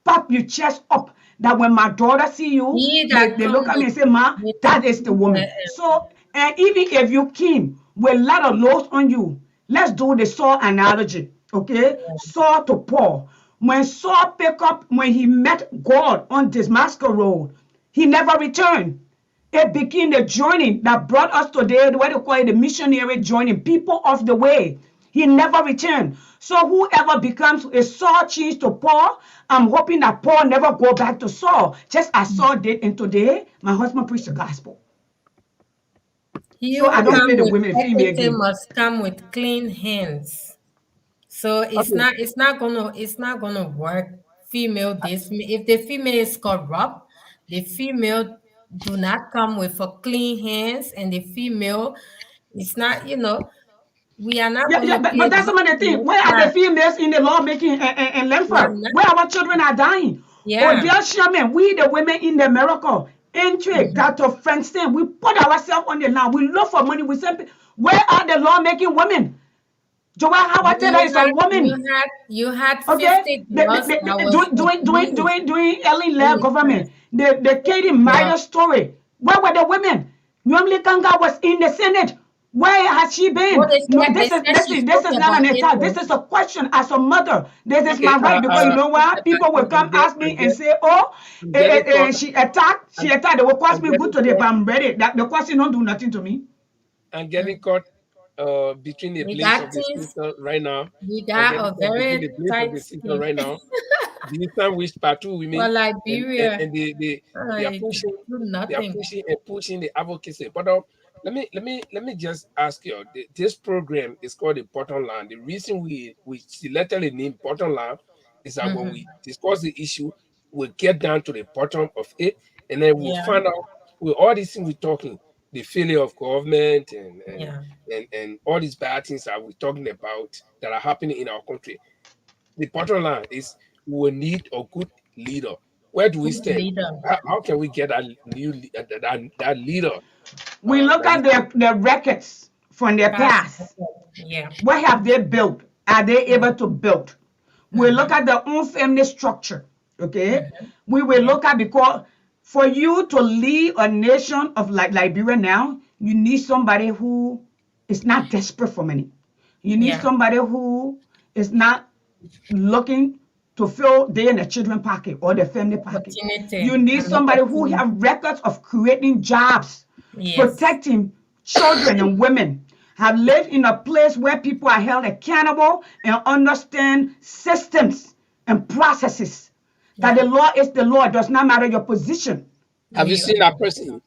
pop your chest up. That when my daughter see you, He that they come look at me and say, "Ma, with that is the woman." So and even if you came with a lot of loads on you, let's do the Saul analogy, okay? Saul to Paul. When Saul picked up, when he met God on Damascus Road, he never returned. It became the journey that brought us today, what they call it, the missionary journey, people of the way. He never returned. So whoever becomes a Saul change to Paul, I'm hoping that Paul never go back to Saul, just as Saul did. And today, my husband preached the gospel. he So I who Okay, don't come play the with women female equity game. must come with clean hands. So okay, it's not gonna work. Female this if the female is corrupt, the female do not come with a clean hands, and the female it's not, we are not Yeah, gonna yeah, play but that's this some of the thing. game. Where are the females in the lawmaking and We are Lemford? not. Where our children are dying? Oh, Yeah. dear Sherman, we the women in the miracle. Entry, Mhm. got to Frankston. We put ourselves on the line. We look for money. We send. Where are the lawmaking women? Joel Howard Taylor is a woman. You had Okay, 50 girls that was accused doing Ellen in Lair the past. government, the Katie Yeah. Midas story. Where were the women? Normally Kanga was in the Senate. Where has she Well, been? No, they said she this spoke is not about an it. attack. This is a question as a mother. This is okay. my right because you She know spoke what? about People will it. come ask me and say, "Oh, I'm getting caught. she attacked. She I'm, attacked." They will cost I'm me good getting today, but caught. I'm ready. That the question don't do nothing to me. I'm getting Mm. caught between the We blades got of the things. season right now. We I'm got getting a caught between very the blades of tight the season skin right now. The time which part two for women Liberia. and they are I pushing do they are nothing. pushing and pushing the advocacy. But let me just ask you. This program is called the bottom line. The reason we selected the name bottom line is that when Hmm. we discuss the issue, we'll get down to the bottom of it, and then we'll Yeah. find out with all these things we're talking, the failure of government Yeah. and all these bad things that we're talking about that are happening in our country. The bottom line is we will need a good leader. Where do we Who's the stand? leader? How can we get a new that leader? We look That at is their records from their Past past. record. Yeah. What have they built? Are they able to build? We look Mm-hmm. at their own family structure. Okay, Mm-hmm. we will Yeah. look at, because for you to lead a nation of like Liberia now, you need somebody who is not desperate for money. You need Yeah. somebody who is not looking to fill their and their children pocket or their family pocket. You Opportunity need and somebody who opportunity. have records of creating jobs, Yes. protecting children and women, have lived in a place where people are held accountable and understand systems and processes. That Yeah. the law is the law, does not matter your position. have you We seen that person?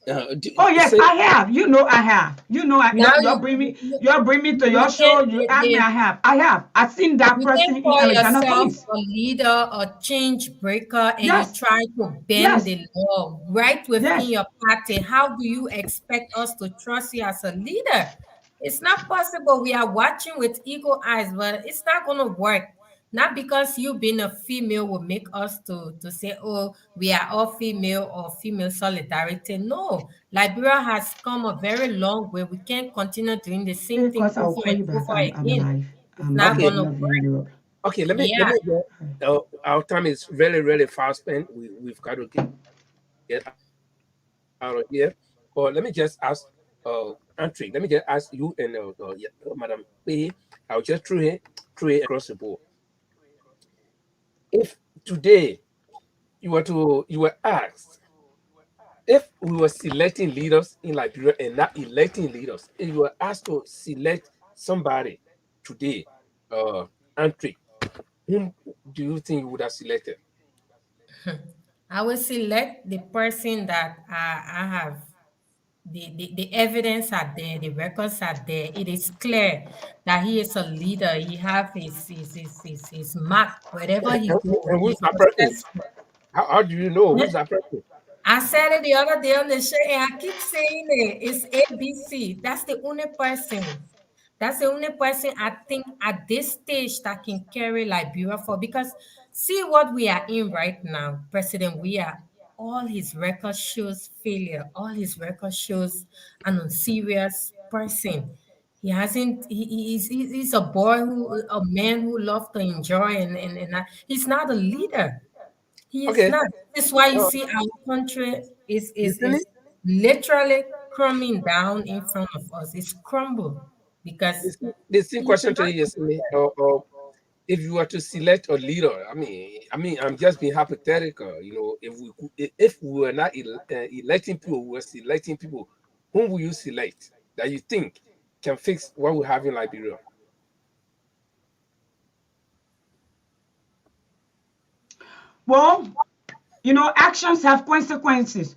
Oh yes, Say I have. You know I have. You know now you bring me to your you can show. You ask me, I have. I have. I've seen that you can person in call Alexander yourself Cummings. a leader, a change breaker, and you Yes, try to bend yes, the law right within yes. your party. How do you expect us to trust you as a leader? It's not possible. We are watching with eagle eyes, but it's not going to work. Not because you being a female will make us to say, oh, we are all female or female solidarity. No, Liberia has come a very long way. We can't continue doing the same Of thing course, I'll over call and you back. over I'm again. alive. It's not okay, gonna I'm not in work. Europe. okay. Let Yeah. me get. Our time is really fast spent. We've got to get out of here. But let me just ask, Antri. Let me just ask you and Madam P. I'll just throw it across the board. If today you were asked if we were selecting leaders in Liberia and not electing leaders, if you were asked to select somebody today, Antri, whom do you think you would have selected? I will select the person that I have. The evidence are there, the records are there. It is clear that he is a leader. He have his mark. Wherever he goes, And who's he's that person? successful. How do you know who's that person? I said it the other day on the show, and I keep saying it. It's ABC. That's the only person. That's the only person I think at this stage that can carry Liberia for. Because see what we are in right now, President. We are all his record shows failure. All his record shows an unserious person. He hasn't. He's a boy a man who loves to enjoy, he's not a leader. He is Okay, not. This is why you uh, see our country you finish? is literally crumbling down in front of us. It's crumbled because The same he's question to not. you, Yesemi, or if you were to select a leader, I'm just being hypothetical. You know, if we were not electing people, we were selecting people. Whom will you select that you think can fix what we have in Liberia? Well, actions have consequences.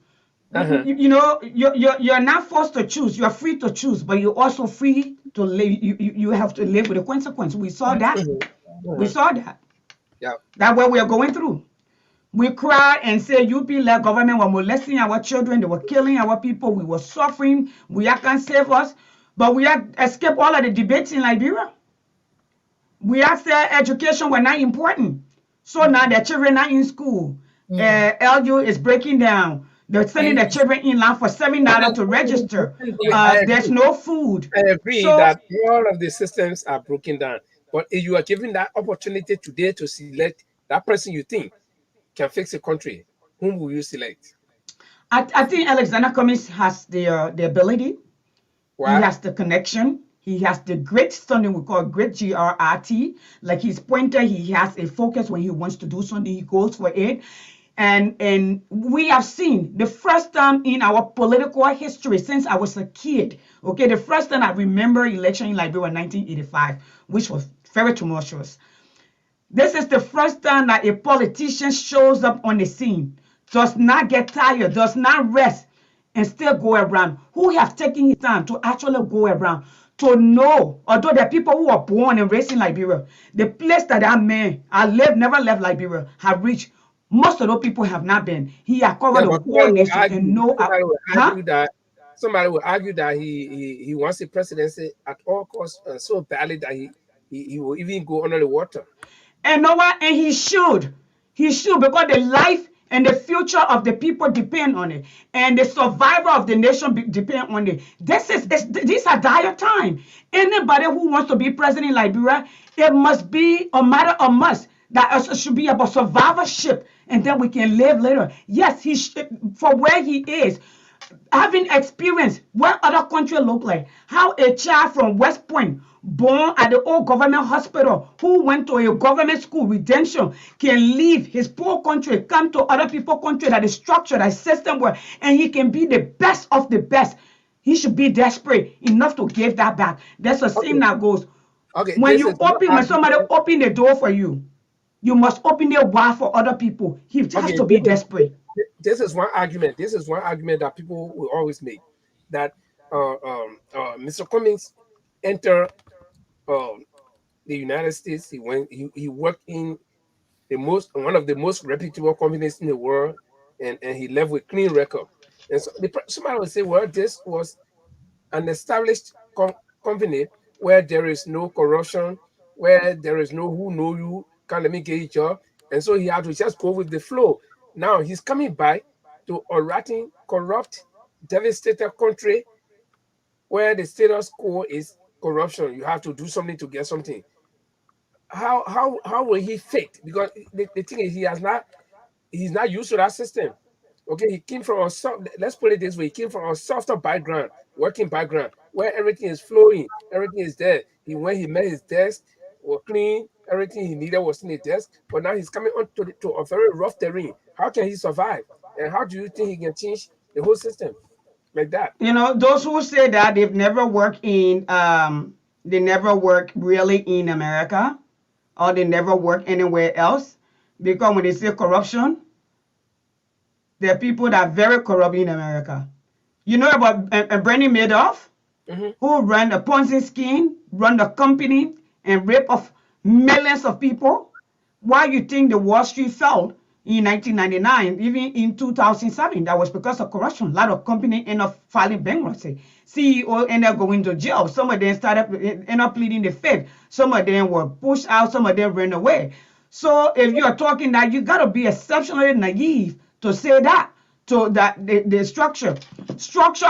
Uh-huh. You're not forced to choose. You're free to choose, but you're also free to live. You have to live with the consequence. We saw that. Mhm. We Uh-huh. saw that. Yeah. That's what we are going through. We cried and said, UP-led government were molesting our children. They were killing our people. We were suffering. We can't save us. But we had escaped all of the debates in Liberia. We had said education were not important. So now the children are in school. Yeah. LU is breaking down. They're sending And the children in line for $7 to register. I There's agree. no food. I agree So that all of the systems are broken down. But if you are given that opportunity today to select that person you think can fix a country, whom will you select? I think Alexander Cummings has the ability. He Why? has the connection. He has the grit, something we call grit, GRRT. Like his pointer, he has a focus when he wants to do something, he goes for it. And we have seen the first time in our political history since I was a kid. Okay, the first time I remember election in Liberia in 1985, which was very tumultuous. This is the first time that a politician shows up on the scene, does not get tired, does not rest, and still go around. Who have taken his time to actually go around to know, although the people who are born and raised in Liberia, the place that man I live, never left Liberia, have reached. Most of those people have not been. He has Yeah, covered the but whole nation and know, huh? somebody will argue that he wants the presidency at all costs and so badly that he will even go under the water. And no one, and he should because the life and the future of the people depend on it, and the survival of the nation depend on it. These are dire times. Anybody who wants to be president in Liberia, it must be a matter of must that it should be about survivorship, and then we can live later. Yes, for where he is, having experience what other country look like, how a child from West Point born at the old government hospital who went to a government school redemption can leave his poor country, come to other people's country that is structured, that system where, and he can be the best of the best. He should be desperate enough to give that back. That's the same Okay. that goes. Okay. When This you is one open, when somebody argument. open the door for you, you must open it wide for other people. He has Okay. to be desperate. This is one argument. This is one argument that people will always make, that Mr. Cummings entered um, the United States. He worked in the most one of the most reputable companies in the world, and he left with clean record. And so somebody would say, well, this was an established company where there is no corruption, where there is no who know you, can't let me get a job. And so he had to just go with the flow. Now he's coming back to a rotten, corrupt, devastated country where the status quo is corruption. You have to do something to get something. How will he fit? Because the thing is, he's not used to that system. Okay, he came from a soft, let's put it this way, he came from a softer background, working background, where everything is flowing, everything is there. He met his desk, was clean, everything he needed was in the desk, but now he's coming on to a very rough terrain. How can he survive? And how do you think he can change the whole system like that? Those who say that they never work really in America, or they never work anywhere else, because when they say corruption, there are people that are very corrupt in America. You know about Bernie Madoff, Hmm. who ran a Ponzi scheme, run the company, and rape of millions of people. Why you think the Wall Street fell in 1999, even in 2007? That was because of corruption. A lot of companies end up filing bankruptcy. CEO end up going to jail. Some of them end up pleading the fifth. Some of them were pushed out. Some of them ran away. So if you are talking that, you got to be exceptionally naive to say that. So that the structure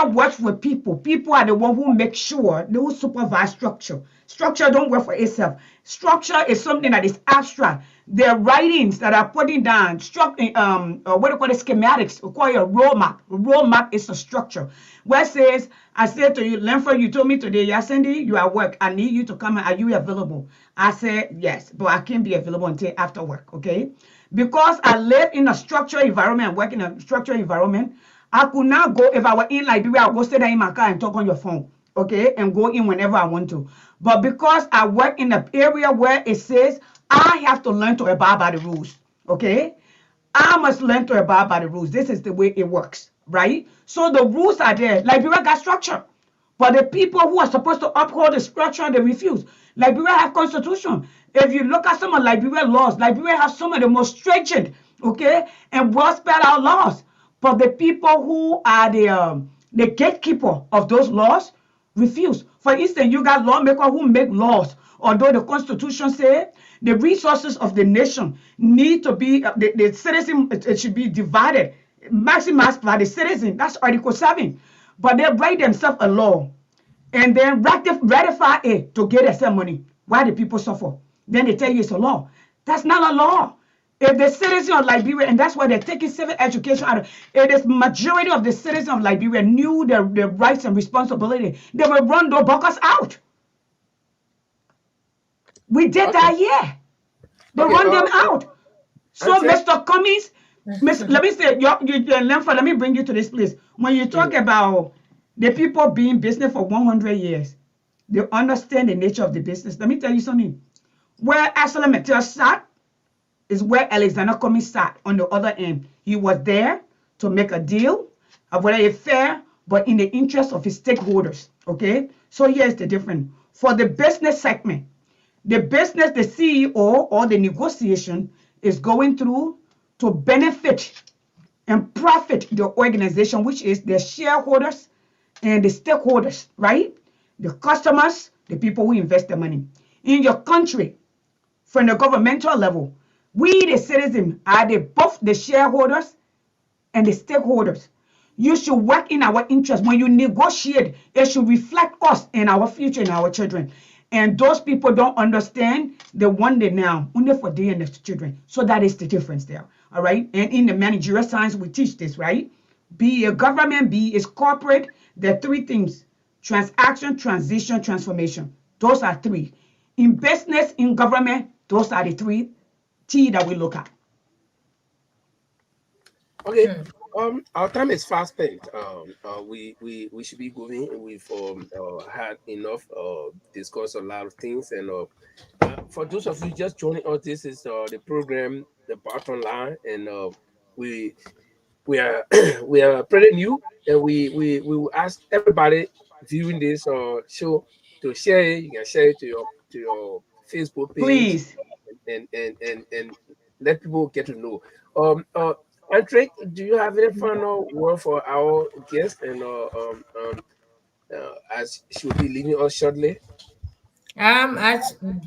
works with people. People are the one who make sure, they who supervise structure. Structure don't work for itself. Structure is something that is abstract. Their writings that are putting down what do you call it, schematics, we call it a roadmap. A roadmap is a structure. Where it says, I said to you, Lenford, you told me today, Yasendi, you are at work. I need you to come. Are you available? I said yes, but I can't be available until after work. Okay. Because I live in a structured environment, work in a structured environment, I could not go, if I were in Liberia, I would go stay there in my car and talk on your phone, okay, and go in whenever I want to. But because I work in an area where it says I have to learn to abide by the rules, okay, I must learn to abide by the rules. This is the way it works, right? So the rules are there. Liberia got structure. But the people who are supposed to uphold the structure, they refuse. Liberia have constitution. If you look at some of Liberia laws, Liberia has some of the most stringent, okay, and well spelled out laws. But the people who are the gatekeeper of those laws refuse. For instance, you got lawmakers who make laws, although the constitution said the resources of the nation need to be the citizen, it should be divided, maximized by the citizen. That's Article 7. But they write themselves a law and then ratify it to get some money. Why do people suffer? Then they tell you it's a law. That's not a law. If the citizens of Liberia, and that's why they're taking civic education out of it, is majority of the citizens of Liberia knew their rights and responsibility, they will run those buckers out. We did Okay. that here. They Okay. run them out. So, Auntie. Mr. Cummings, let me say, let me bring you to this place. When you talk Mhm. about the people being business for 100 years, they understand the nature of the business. Let me tell you something. Where Absalom Mattel sat is where Alexander Cummings sat on the other end. He was there to make a deal, whether it's fair, but in the interest of his stakeholders. Okay? So here's the difference. For the business segment, the business, the CEO or the negotiation is going through to benefit and profit the organization, which is the shareholders and the stakeholders, right? The customers, the people who invest the money. In your country, from the governmental level, We, the citizens, are the both the shareholders and the stakeholders. You should work in our interest. When you negotiate, it should reflect us and our future and our children. And those people don't understand the one day now, only for they and the children. So that is the difference there. All right. And in the managerial science, we teach this, right? Be a government, be is corporate. There are three things: transaction, transition, transformation. Those are three. In business, in government, those are the three T that we look at. Okay. Hmm. Our time is fast spent. We should be going. We've had enough discuss a lot of things, and for those of you just joining us, this is the program, the bottom line, and we we are we are pretty new, and we will ask everybody viewing this show to share it. You can share it to your Facebook page, Please. and let people get to know. Andre, do you have any final word for our guest? And as she will be leaving us shortly.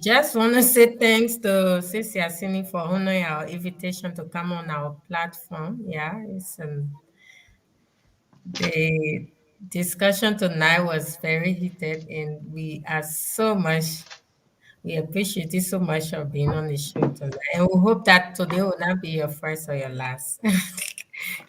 Just want to say thanks to Sis Yasini for honoring our invitation to come on our platform. Yeah, the discussion tonight was very heated, and we appreciate you so much for being on the show tonight. And we hope that today will not be your first or your last.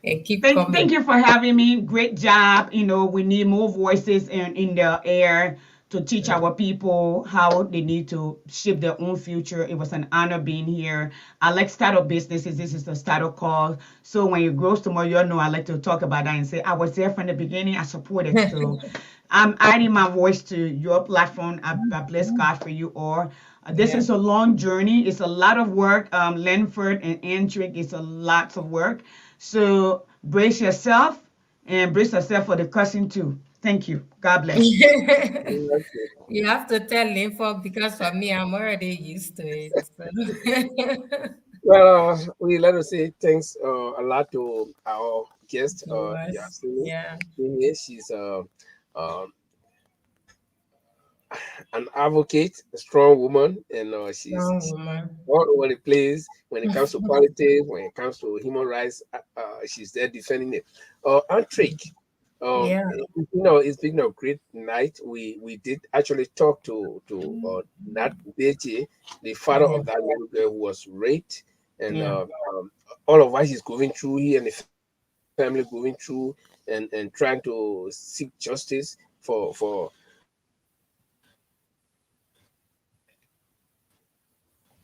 And keep Thank coming. you for having me. Great job. We need more voices in the air to teach our people how they need to shape their own future. It was an honor being here. I like startup businesses. This is the startup call. So when it grows tomorrow, you know I like to talk about that and say I was there from the beginning. I supported. So I'm adding my voice to your platform. I bless God for you all. This Yeah. is a long journey. It's a lot of work. Lenford and Andrick, it's a lot of work. So brace yourself for the cussing too. Thank you. God bless. You have to tell Linford because for me, I'm already used to it. So. Well, we let us say thanks a lot to our guest, Viewers, Yasini. yeah, She's uh, an advocate, a strong woman, and strong she's woman. all over the place when it comes to politics, when it comes to human rights. She's there defending it. And Trick, Yeah, it's been a great night. We did actually talk to Nat Beche, the father yeah, of that little girl who was raped, and yeah. all of what he's going through, he and the family going through, and trying to seek justice for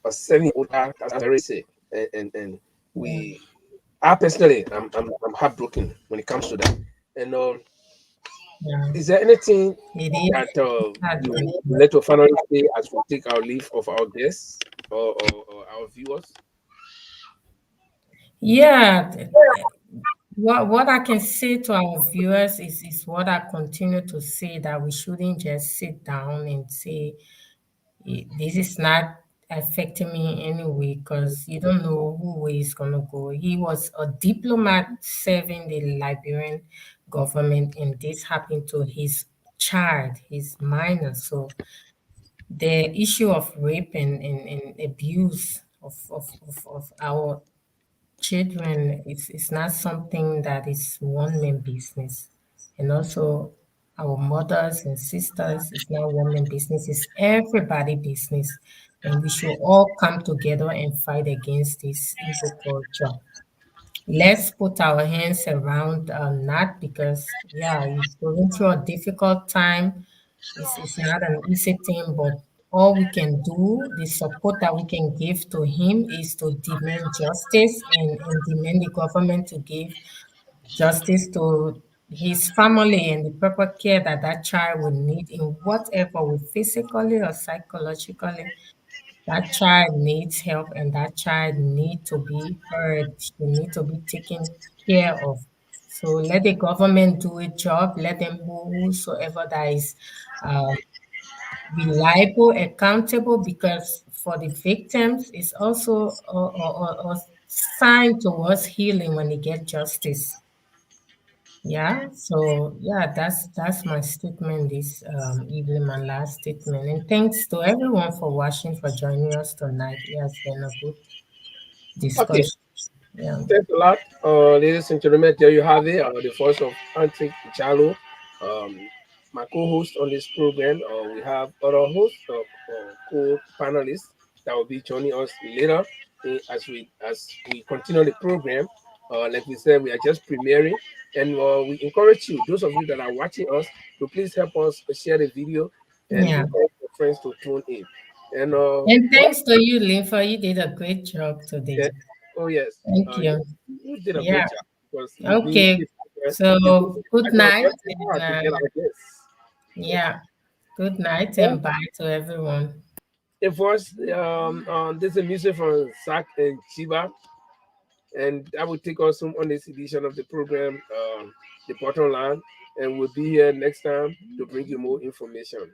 a 7-year-old child. That's very sick, and Yeah, we I personally, I'm heartbroken when it comes to that. And yeah. is there anything It is that you heartbreaking. let to finally say as we take our leave of our guests or our viewers? Yeah, what I can say to our viewers is what I continue to say, that we shouldn't just sit down and say this is not affecting me anyway, because you don't know who way is gonna go. He was a diplomat serving the Liberian government, and this happened to his child, his minor. So the issue of rape and abuse of our children is not something that is one man business. And also our mothers and sisters, it's not one man business, it's everybody business. And we should all come together and fight against this evil culture. Let's put our hands around Nat, because yeah, he's going through a difficult time. It's not an easy thing, but all we can do, the support that we can give to him, is to demand justice, and demand the government to give justice to his family and the proper care that that child will need in whatever way, physically or psychologically. That child needs help, and that child need to be heard. She need to be taken care of. So let the government do a job. Let them, whosoever that is um, reliable, accountable, because for the victims, it's also a sign towards healing when they get justice. Yeah, so yeah, that's my statement this evening, my last statement. And thanks to everyone for watching, for joining us tonight. It has been a good Okay, discussion. Yeah. thanks a lot, ladies and gentlemen. There you have it. The voice of Auntie Jalo, um, my co-host on this program. We have other hosts, co-panelists that will be joining us later as we continue the program. Like we said, we are just premiering, and we encourage you, those of you that are watching us, to please help us share the video and Yeah. encourage your friends to tune in. And And well, thanks to you, Linfa. You did a great job today. yeah, oh yes, Thank you, you. you did a Yeah. great job because you being Okay. it's So good night. very And, hard to get our guests. yeah. Good night Well, and bye to everyone. it was this is music from Zach and Chiba, and that will take us home on this edition of the program, the bottom line, and we'll be here next time to bring you more information.